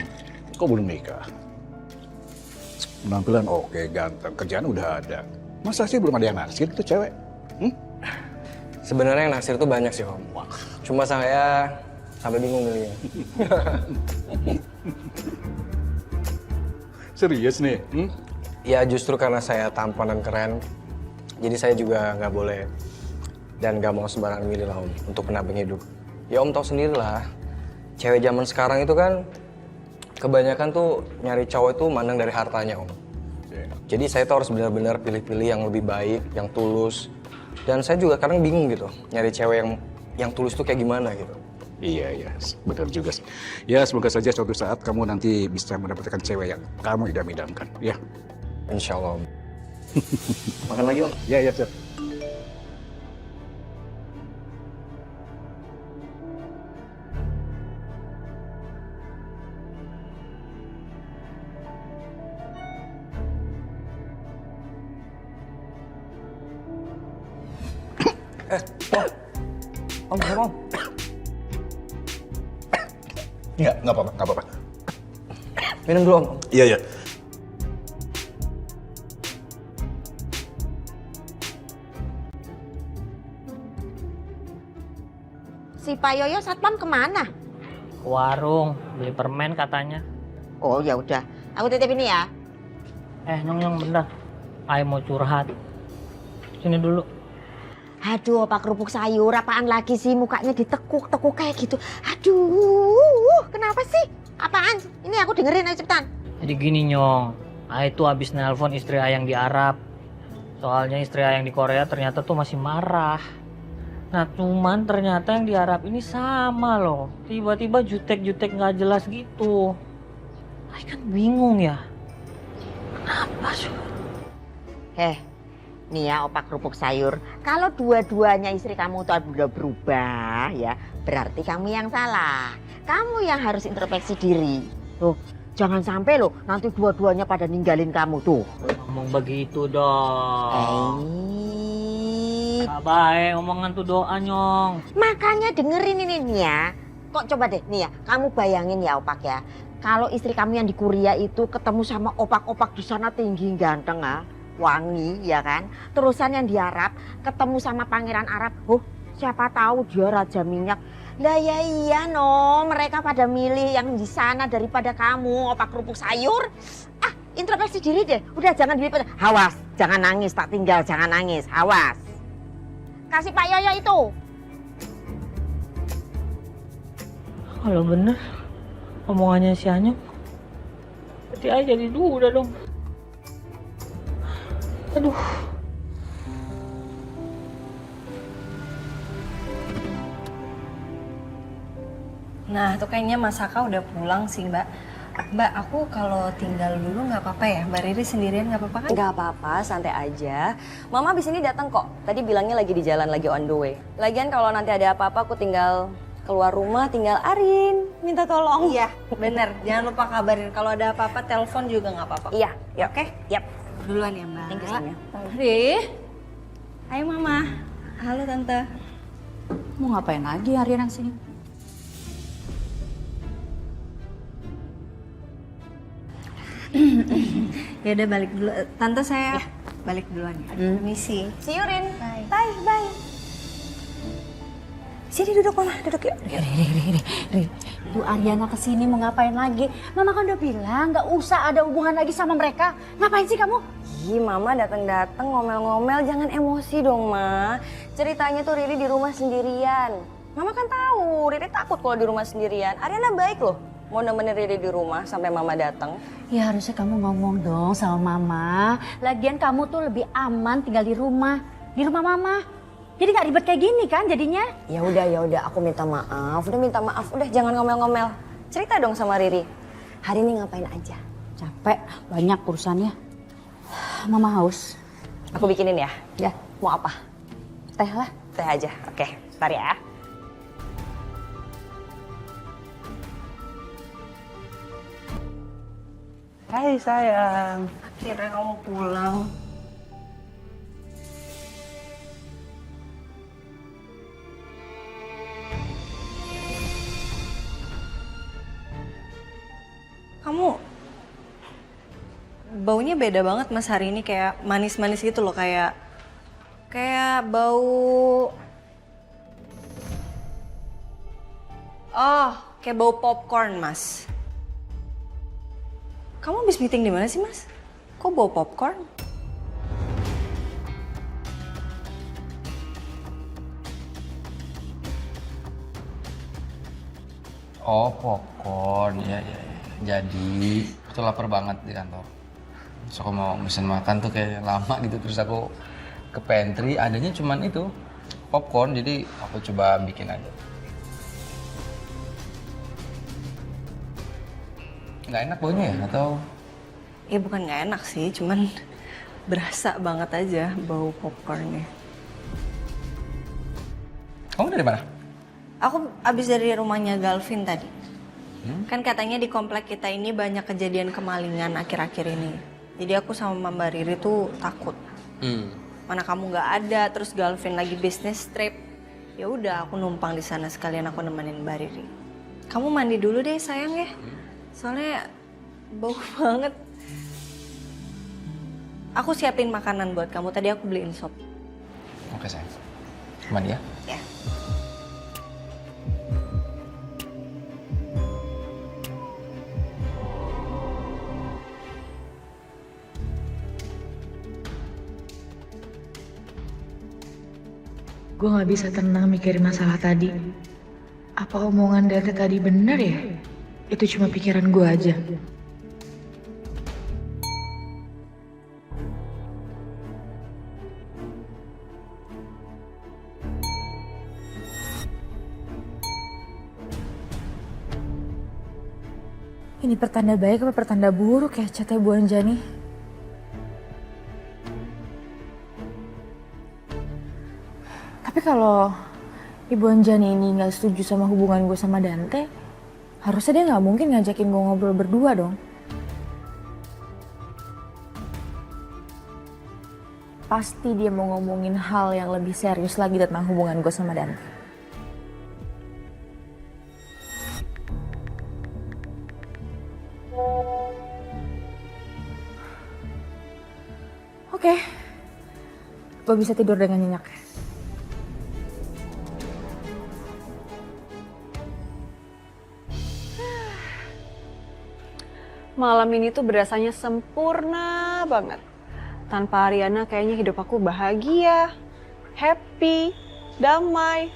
kok belum nikah? Penampilan oke, ganteng, kerjaan udah ada. Masa sih belum ada yang naksir tuh cewek? Sebenarnya yang naksir tuh banyak sih Om. Cuma saya sampai bingung milihnya. Serius nih? Ya justru karena saya tampan dan keren, jadi saya juga nggak boleh dan nggak mau sembarangan milih lah Om untuk pendamping hidup. Ya Om tahu sendiri lah, cewek zaman sekarang itu kan kebanyakan tuh nyari cowok itu mandang dari hartanya Om. Jadi saya tuh harus benar-benar pilih-pilih yang lebih baik, yang tulus. Dan saya juga kadang bingung gitu, nyari cewek yang tulus tuh kayak gimana gitu. Iya, benar juga sih. Ya semoga saja suatu saat kamu nanti bisa mendapatkan cewek yang kamu idam-idamkan, ya. Insya Allah Om. Makan lagi Om? Iya, siap. Om. Nggak apa-apa. Minum dulu Om. Iya. Si Pak Yoyo satpam kemana? ke warung beli permen katanya. Oh ya udah, aku titip ini ya. Nyong bentar. Ayo mau curhat. Sini dulu. Aduh, Pak kerupuk sayur, apaan lagi sih mukanya ditekuk-tekuk kayak gitu. Aduh, kenapa sih? Apaan? Ini aku dengerin aja cepetan. Jadi gini Nyong, Ayah tuh habis nelpon istri Ayah yang di Arab. Soalnya istri Ayah yang di Korea ternyata tuh masih marah. Nah cuman ternyata yang di Arab ini sama loh. Tiba-tiba jutek-jutek gak jelas gitu. Ayah kan bingung ya. Kenapa sih? Nih ya opak kerupuk sayur, kalau dua-duanya istri kamu tuh udah berubah ya, berarti kamu yang salah. Kamu yang harus introspeksi diri. Tuh, jangan sampai loh nanti dua-duanya pada ninggalin kamu tuh. Ngomong begitu dong. Baik, omongan tuh doa Nyong. Makanya dengerin ini nih ya. Kok coba deh nih ya, kamu bayangin ya opak ya. Kalau istri kamu yang di Korea itu ketemu sama opak-opak di sana tinggi ganteng wangi ya kan. Terusan yang di Arab ketemu sama pangeran Arab. Siapa tahu dia raja minyak. Lah ya iya no, mereka pada milih yang di sana daripada kamu opak kerupuk sayur. Introspeksi diri deh. Udah jangan dilipat. Awas, jangan nangis tak tinggal, jangan nangis. Awas. Kasih Pak Yoyo itu. Kalau bener omongannya si Anyong, berarti Ayah jadi duda dong. Aduh. Nah, tuh kayaknya Mas Saka udah pulang sih, Mbak. Mbak, aku kalau tinggal dulu nggak apa-apa ya? Mbak Riri sendirian nggak apa-apa kan? Nggak apa-apa, santai aja. Mama abis ini datang kok. Tadi bilangnya lagi di jalan, lagi on the way. Lagian kalau nanti ada apa-apa, aku tinggal keluar rumah, tinggal Arin minta tolong. Iya, bener. Jangan lupa kabarin. Kalau ada apa-apa, telepon juga nggak apa-apa. Iya, ya Oke? Yap. Duluan ya, Mbak. Thank you, sayang. Riri. Hai, Mama. Halo, Tante. Mau ngapain lagi harian sini? Ya udah balik dulu. Tante saya balik duluan ya. Permisi. See you, Rin. Bye. Bye. Sini duduk Mama, duduk yuk. Ri, tuh Ariana kesini mau ngapain lagi? Mama kan udah bilang nggak usah ada hubungan lagi sama mereka. Ngapain sih kamu? Ih, Mama datang-datang ngomel-ngomel, jangan emosi dong, Ma. Ceritanya tuh Riri di rumah sendirian. Mama kan tahu, Riri takut kalau di rumah sendirian. Ariana baik loh, mau nemenin Riri di rumah sampai Mama datang. Ya harusnya kamu ngomong dong sama Mama. Lagian kamu tuh lebih aman tinggal di rumah Mama. Jadi nggak ribet kayak gini kan jadinya? Ya udah, aku minta maaf. Udah jangan ngomel-ngomel. Cerita dong sama Riri. Hari ini ngapain aja? Capek, banyak urusannya. Mama haus. Aku bikinin ya. Ya, mau apa? Teh lah. Teh aja. Oke, ntar ya. Hai sayang. Akhirnya kamu pulang. Kamu baunya beda banget Mas hari ini, kayak manis-manis gitu loh, kayak bau kayak bau popcorn Mas. Kamu habis meeting di mana sih Mas? Kok bau popcorn? Oh, popcorn. Ya. Jadi, aku tuh lapar banget di kantor. Terus aku mau mesen makan tuh kayak lama gitu. Terus aku ke pantry, adanya cuman itu, popcorn. Jadi aku coba bikin aja. Nggak enak baunya ya? Atau? Ya bukan nggak enak sih, cuman berasa banget aja bau popcornnya. Kamu dari mana? Aku abis dari rumahnya Galvin tadi. Kan katanya di komplek kita ini banyak kejadian kemalingan akhir-akhir ini. Jadi aku sama Mbak Riri tuh takut. Mana kamu nggak ada, terus Galvin lagi bisnis trip. Ya udah, aku numpang di sana sekalian aku nemenin Mbak Riri. Kamu mandi dulu deh sayang ya. Soalnya bau banget. Aku siapin makanan buat kamu. Tadi aku beliin sop. Oke sayang. Mandi ya? Ya. Gue gak bisa tenang mikirin masalah tadi. Apa omongan Dante tadi bener ya? Itu cuma pikiran gue aja. Ini pertanda baik apa pertanda buruk ya chatnya Bu Anjani? Tapi kalau Ibu Anjani ini nggak setuju sama hubungan gue sama Dante, harusnya dia nggak mungkin ngajakin gue ngobrol berdua dong. Pasti dia mau ngomongin hal yang lebih serius lagi tentang hubungan gue sama Dante. Oke, gue bisa tidur dengan nyenyak. Malam ini tuh berasanya sempurna banget. Tanpa Ariana kayaknya hidup aku bahagia, happy, damai.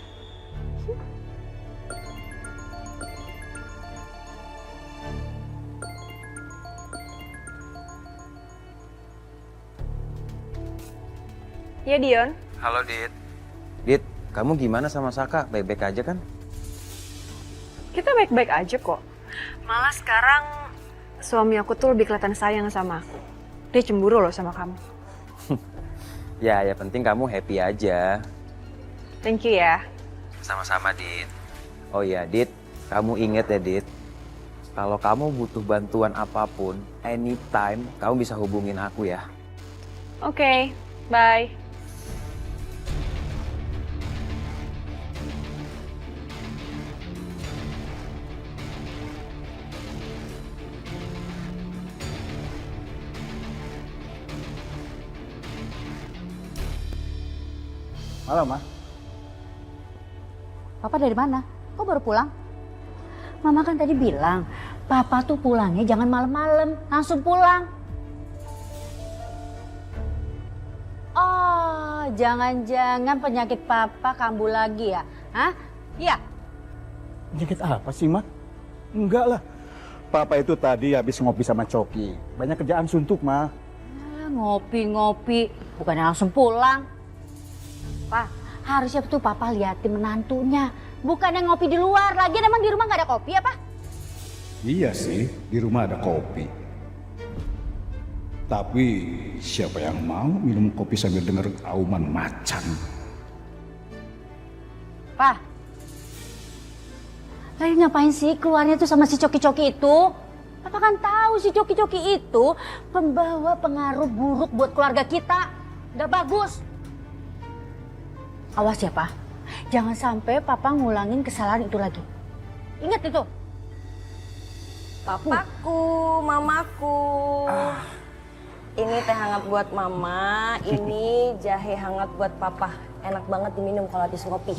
Ya Dion. Halo Dit. Dit, kamu gimana sama Saka? Baik-baik aja kan? Kita baik-baik aja kok. Malah sekarang suami aku tuh lebih kelihatan sayang sama aku. Dia cemburu loh sama kamu. Ya penting kamu happy aja. Thank you ya. Sama-sama Dit. Oh iya Dit, kamu inget ya Dit. Kalau kamu butuh bantuan apapun, anytime kamu bisa hubungin aku ya. Oke, bye. Halo, Ma. Papa dari mana? Kok baru pulang? Mama kan tadi bilang, Papa tuh pulangnya jangan malam-malam, langsung pulang. Oh, jangan-jangan penyakit Papa kambuh lagi ya? Hah? Iya? Penyakit apa sih, Ma? Enggak lah. Papa itu tadi habis ngopi sama Coki. Banyak kerjaan suntuk, Ma. Ngopi-ngopi, bukannya langsung pulang. Pak, harusnya tuh Papa liatin menantunya. Bukannya ngopi di luar. Lagian emang di rumah gak ada kopi apa? Iya sih, di rumah ada kopi. Tapi siapa yang mau minum kopi sambil denger auman macan? Pak, lagi ngapain sih keluarnya tuh sama si Coki-Coki itu? Papa kan tahu si Coki-Coki itu pembawa pengaruh buruk buat keluarga kita. Gak bagus. Awas ya, Pak. Jangan sampai Papa ngulangin kesalahan itu lagi. Ingat itu. Papaku, mamaku. Ini teh hangat buat mama, ini jahe hangat buat papa. Enak banget diminum kalau habis ngopi.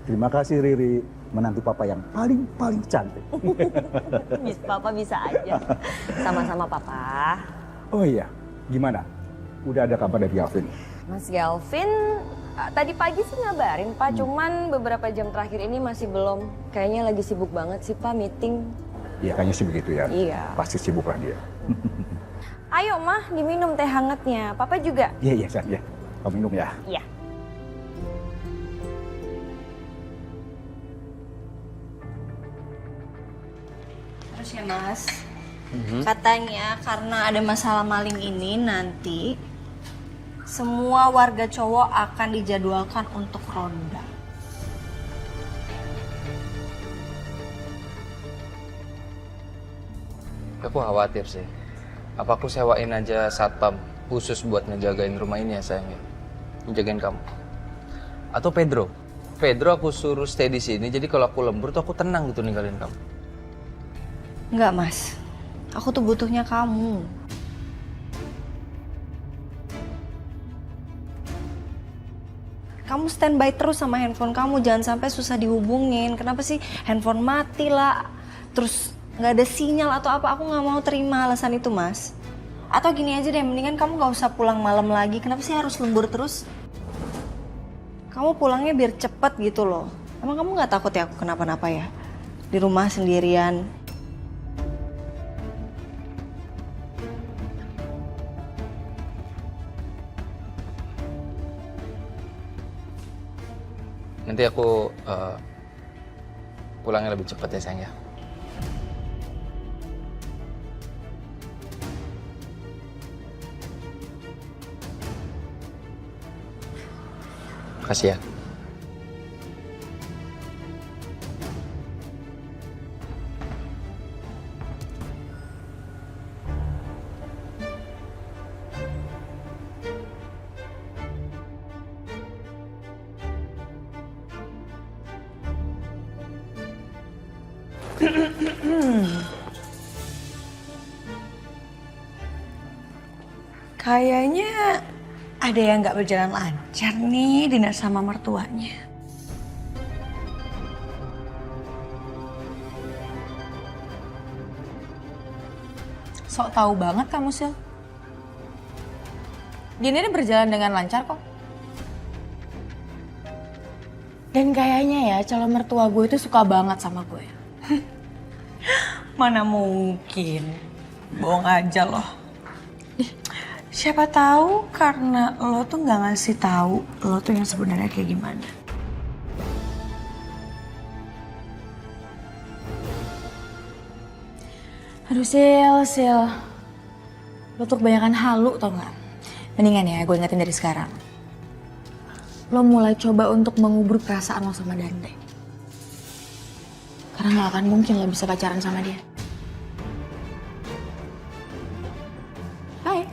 Terima kasih Riri, menantu Papa yang paling cantik. Papa bisa aja. Sama-sama papa. Oh iya, gimana? Udah ada kabar dari Alvin? Mas Galvin tadi pagi sih ngabarin Pak, cuman beberapa jam terakhir ini masih belum. Kayaknya lagi sibuk banget sih Pak, meeting. Iya, kayaknya sih begitu ya. Iya. Pasti sibuk lah dia. Ayo Mah, diminum teh hangatnya. Papa juga. Iya, San, ya. Kamu minum ya. Iya. Terus ya Mas, katanya karena ada masalah maling ini nanti semua warga cowok akan dijadwalkan untuk ronda. Aku khawatir sih. Apa aku sewain aja satpam khusus buat ngejagain rumah ini ya sayang ya? Ngejagain kamu. Atau Pedro. Pedro aku suruh stay di sini, jadi kalau aku lembur tuh aku tenang gitu ninggalin kamu. Enggak Mas, aku tuh butuhnya kamu. Kamu standby terus sama handphone kamu, jangan sampai susah dihubungin. Kenapa sih handphone mati lah, terus nggak ada sinyal atau apa? Aku nggak mau terima alasan itu Mas. Atau gini aja deh, mendingan kamu nggak usah pulang malam lagi. Kenapa sih harus lembur terus? Kamu pulangnya biar cepet gitu loh. Emang kamu nggak takut ya aku kenapa-napa ya? Di rumah sendirian. Nanti aku pulangnya lebih cepat ya sayang ya. Makasih ya. Kayaknya ada yang nggak berjalan lancar nih dinner sama mertuanya. Sok tahu banget kamu, Sil. Dinnernya berjalan dengan lancar kok. Dan kayaknya ya calon mertua gue itu suka banget sama gue. Mana mungkin, bohong aja loh. Siapa tahu karena lo tuh nggak ngasih tahu lo tuh yang sebenarnya kayak gimana. Aduh Sil. Lo tuh kebanyakan halu tau gak? Mendingan ya gue ingetin dari sekarang. Lo mulai coba untuk mengubur perasaan lo sama Dante. Karena gak akan mungkin lo bisa pacaran sama dia. Bye.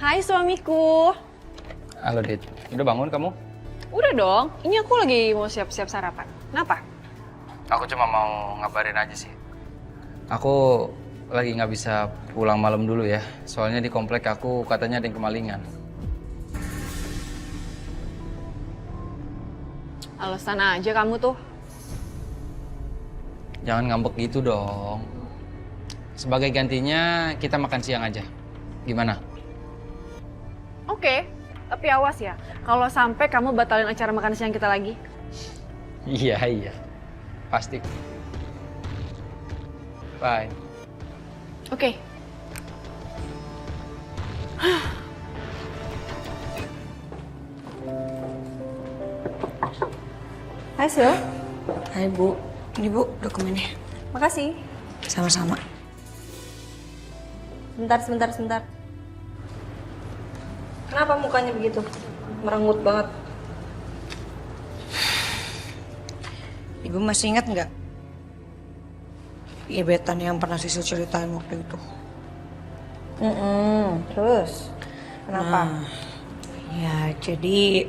Hai suamiku. Halo Dit, udah bangun kamu? Udah dong, ini aku lagi mau siap-siap sarapan. Kenapa? Aku cuma mau ngabarin aja sih. Aku lagi nggak bisa pulang malam dulu ya. Soalnya di komplek aku katanya ada yang kemalingan. Alasan aja kamu tuh. Jangan ngambek gitu dong. Sebagai gantinya kita makan siang aja. Gimana? Oke, tapi awas ya. Kalau sampai kamu batalin acara makan siang kita lagi. Iya. Pasti. Bye. Oke. Hai Sil. Hai Bu, ini Bu dokumennya. Makasih. Sama-sama. Sebentar. Kenapa mukanya begitu? Merengut banget. Ibu masih ingat nggak? Gebetan yang pernah Sisil ceritain waktu itu. Terus? Kenapa? Ya jadi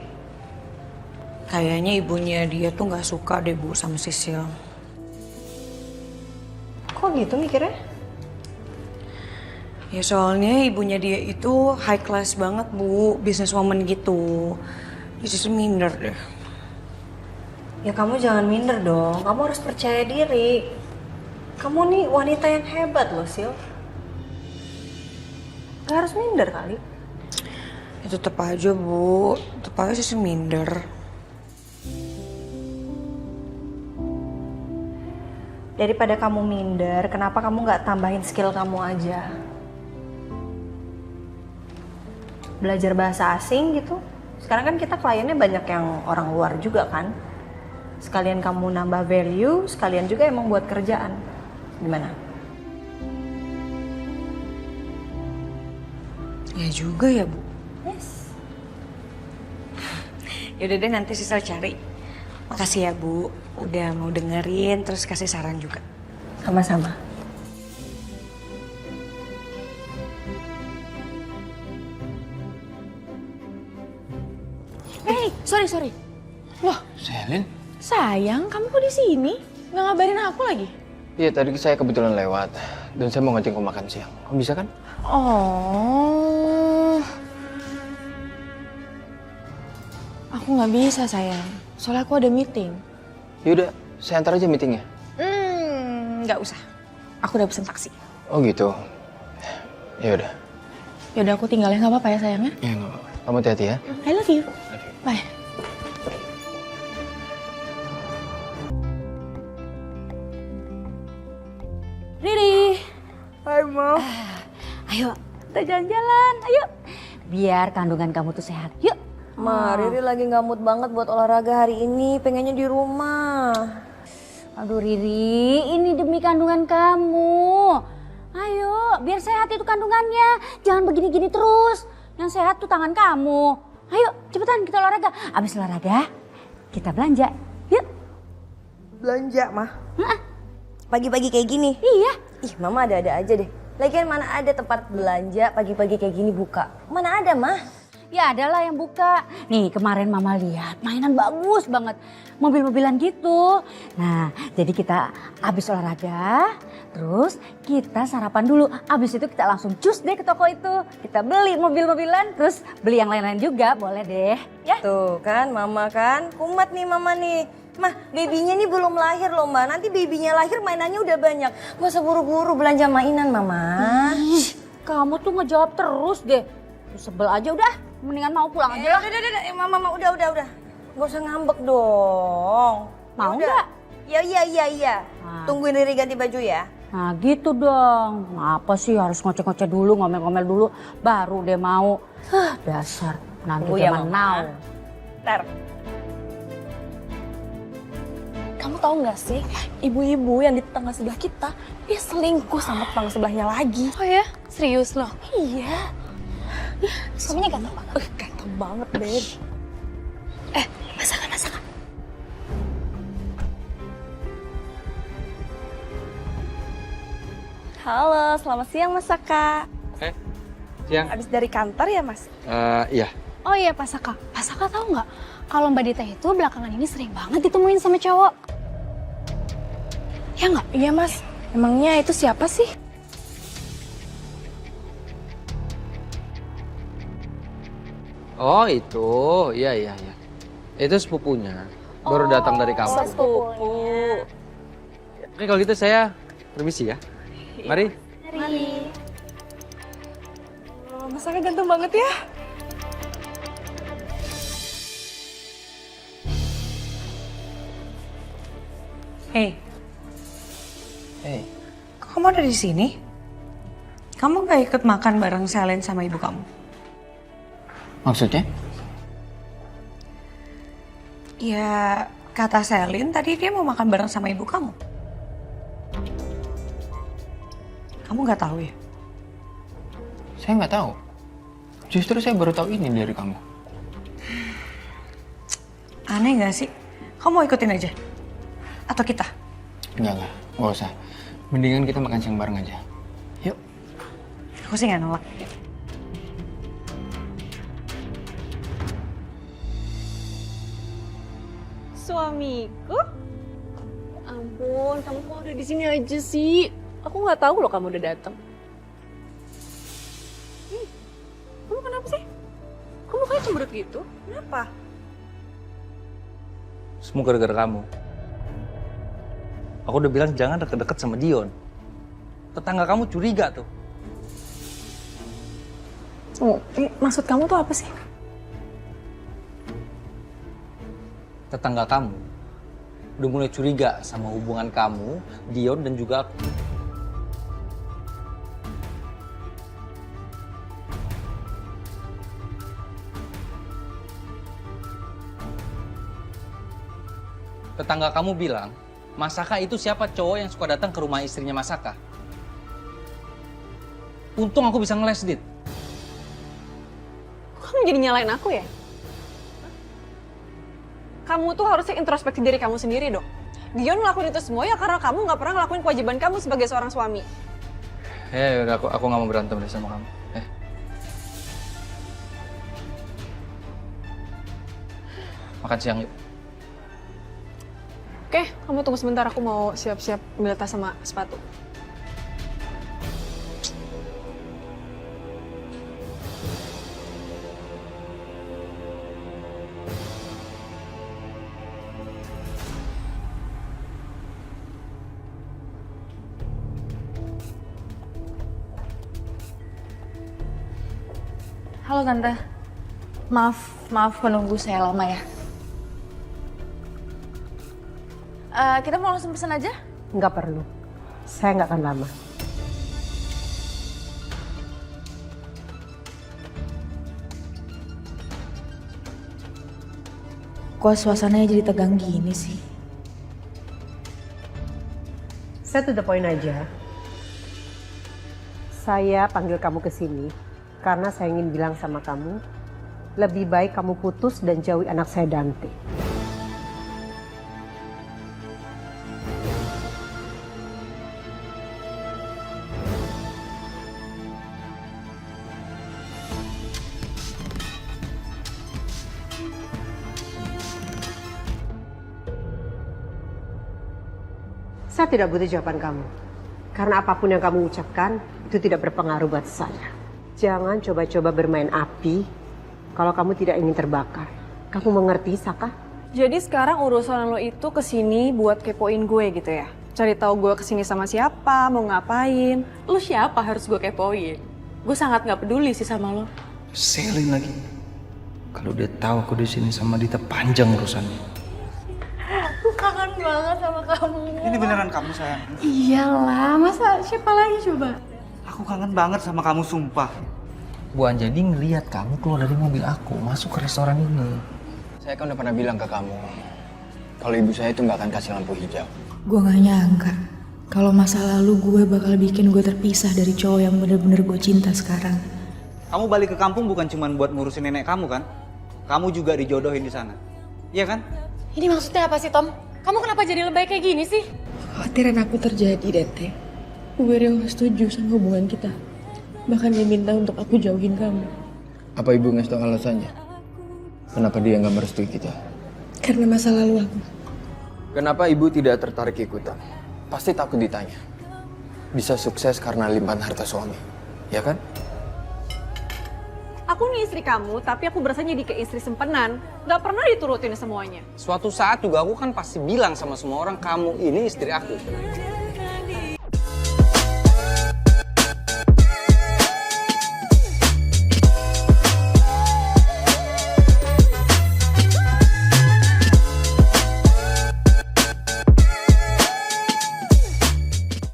kayaknya ibunya dia tuh nggak suka deh Bu sama Sisil. Kok gitu mikirnya? Ya soalnya ibunya dia itu high class banget Bu, businesswoman gitu. Dia justru minder deh. Ya kamu jangan minder dong, kamu harus percaya diri. Kamu nih wanita yang hebat loh Sil. Gak harus minder kali. Ya tetep aja Bu, tetep aja sih minder. Daripada kamu minder, kenapa kamu gak tambahin skill kamu aja? Belajar bahasa asing gitu. Sekarang kan kita kliennya banyak yang orang luar juga kan. Sekalian kamu nambah value, sekalian juga emang buat kerjaan. Gimana? Ya juga ya Bu. Yes. Yaudah deh nanti Sisil cari. Makasih ya Bu, udah mau dengerin terus kasih saran juga. Sama-sama. Sorry. Loh, Selin? sayang, kamu kok di sini? Nggak ngabarin aku lagi? Iya, tadi saya kebetulan lewat. Dan saya mau ngajak kau makan siang. Kamu bisa kan? Oh. Aku nggak bisa, sayang. Soalnya aku ada meeting. Yaudah, saya antar aja meetingnya. Nggak usah. Aku udah pesen taksi. Oh gitu. Yaudah. Yaudah, aku tinggal ya. Nggak apa-apa ya, sayangnya? Ya nggak apa-apa. Kamu hati-hati ya. I love you. Bye. Riri. Hai, Ma. Ayo, kita jalan-jalan. Ayo. Biar kandungan kamu tuh sehat. Yuk. Ma, Riri lagi nggak mood banget buat olahraga hari ini. Pengennya di rumah. Aduh Riri, ini demi kandungan kamu. Ayo, biar sehat itu kandungannya. Jangan begini-gini terus. Yang sehat tuh tangan kamu. Ayo, cepetan kita olahraga. Abis olahraga, kita belanja. Yuk. Belanja, Mah? Pagi-pagi kayak gini? Iya. Ih, Mama ada-ada aja deh. Lagian mana ada tempat belanja pagi-pagi kayak gini buka? Mana ada, Mah? Ya adalah yang buka. Nih kemarin Mama lihat mainan bagus banget. Mobil-mobilan gitu. Nah jadi kita abis olahraga. Terus kita sarapan dulu. Abis itu kita langsung cus deh ke toko itu. Kita beli mobil-mobilan. Terus beli yang lain-lain juga boleh deh. Ya. Tuh kan Mama kan. Kumat nih Mama nih. Mah, babynya nih belum lahir loh Mbak. Nanti babynya lahir mainannya udah banyak. Gak usah buru-buru belanja mainan Mama. Ih, kamu tuh ngejawab terus deh. Sebel aja udah. Mendingan mau pulang aja lah. Udah. Mama, udah. Gak usah ngambek dong. Mau Yaudah. nggak? Iya. Tungguin Riri ganti baju ya. Nah gitu dong. Apa sih harus ngoceh-ngoceh dulu, ngomel-ngomel dulu. Baru deh mau. Dasar nanti Tunggu ya, zaman Mama. now. Ntar. Kamu tahu nggak sih, ibu-ibu yang di tetangga sebelah kita, dia selingkuh sama tetangga sebelahnya lagi. Oh ya? Serius loh? Iya. Suaminya ganteng banget. Ganteng banget, Beb. Masakan. Halo, selamat siang Mas Saka. Siang. Abis dari kantor ya Mas? Iya. Oh iya Pak Saka. Pak Saka tahu nggak? Kalau Mbak Dita itu belakangan ini sering banget ditemuin sama cowok. Ya nggak? Iya Mas. Emangnya itu siapa sih? Oh itu, iya. Itu sepupunya. Baru datang dari kampus. Sepupu. Oke kalau gitu saya permisi ya. Mari. Oh, Mas Saka ganteng banget ya. Hey, Hey. kok kamu ada di sini? Kamu gak ikut makan bareng Selin sama ibu kamu? Maksudnya? Ya, kata Selin tadi dia mau makan bareng sama ibu kamu. Kamu gak tahu ya? Saya nggak tahu. Justru saya baru tahu ini dari kamu. Aneh gak sih? Kamu mau ikutin aja? Atau kita? Enggak usah. Mendingan kita makan siang bareng aja. Yuk. Aku sih gak nolak. Suamiku? Ya ampun, kamu kok udah di sini aja sih? Aku nggak tahu loh kamu udah datang. Kamu kenapa sih? Kamu kayak cemberut gitu? Kenapa? Semua gara-gara kamu. Aku udah bilang jangan deket-deket sama Dion. Tetangga kamu curiga tuh. Maksud kamu tuh apa sih? Tetangga kamu udah mulai curiga sama hubungan kamu, Dion, dan juga aku. Tetangga kamu bilang, Masaka itu siapa cowok yang suka datang ke rumah istrinya Masaka. Untung aku bisa ngeles, Dit. Kok kamu jadi nyalain aku ya? Kamu tuh harusnya introspeksi diri kamu sendiri dong. Dion ngelakuin itu semua ya karena kamu nggak pernah ngelakuin kewajiban kamu sebagai seorang suami. Udah aku nggak mau berantem deh sama kamu. Makan siang yuk. Oke, kamu tunggu sebentar, aku mau siap-siap ambil tas sama sepatu. Halo Tante. Maaf menunggu saya lama ya. Kita mau langsung pesan aja? Nggak perlu. Saya nggak akan lama. Kok suasananya jadi tegang gini sih? Saya to the point aja. Saya panggil kamu ke sini karena saya ingin bilang sama kamu, lebih baik kamu putus dan jauhi anak saya Dante. Saya tidak butuh jawaban kamu. Karena apapun yang kamu ucapkan, itu tidak berpengaruh buat saya. Jangan coba-coba bermain api kalau kamu tidak ingin terbakar. Kamu mengerti, Saka? Jadi sekarang urusan lo itu kesini buat kepoin gue gitu ya? Cari tahu gue kesini sama siapa, mau ngapain. Lo siapa harus gue kepoin? Gue sangat gak peduli sih sama lo. Selin lagi. Kalau dia tahu aku di sini sama Dita panjang urusannya. Aku kangen banget sama kamu. Ini beneran kamu sayang? Iyalah, masa siapa lagi coba? Aku kangen banget sama kamu, sumpah. Bu Anjani ngelihat kamu keluar dari mobil aku, masuk ke restoran ini. Saya kan udah pernah bilang ke kamu, kalau ibu saya itu nggak akan kasih lampu hijau. Gue gak nyangka kalau masa lalu gue bakal bikin gue terpisah dari cowok yang bener-bener gue cinta sekarang. Kamu balik ke kampung bukan cuma buat ngurusin nenek kamu kan? Kamu juga dijodohin di sana. Iya kan? Ini maksudnya apa sih, Tom? Kamu kenapa jadi lebay kayak gini sih? Khawatiran aku terjadi, Dete. Uber yang gak setuju sama hubungan kita. Bahkan dia minta untuk aku jauhin kamu. Apa ibu ngasih tau alasannya? Kenapa dia nggak merestui kita? Karena masa lalu aku. Kenapa ibu tidak tertarik ikutan? Pasti takut ditanya. Bisa sukses karena limpahan harta suami, ya kan? Aku nih istri kamu, tapi aku berasa jadi ke istri sempenan. Gak pernah diturutin semuanya. Suatu saat juga aku kan pasti bilang sama semua orang, kamu ini istri aku.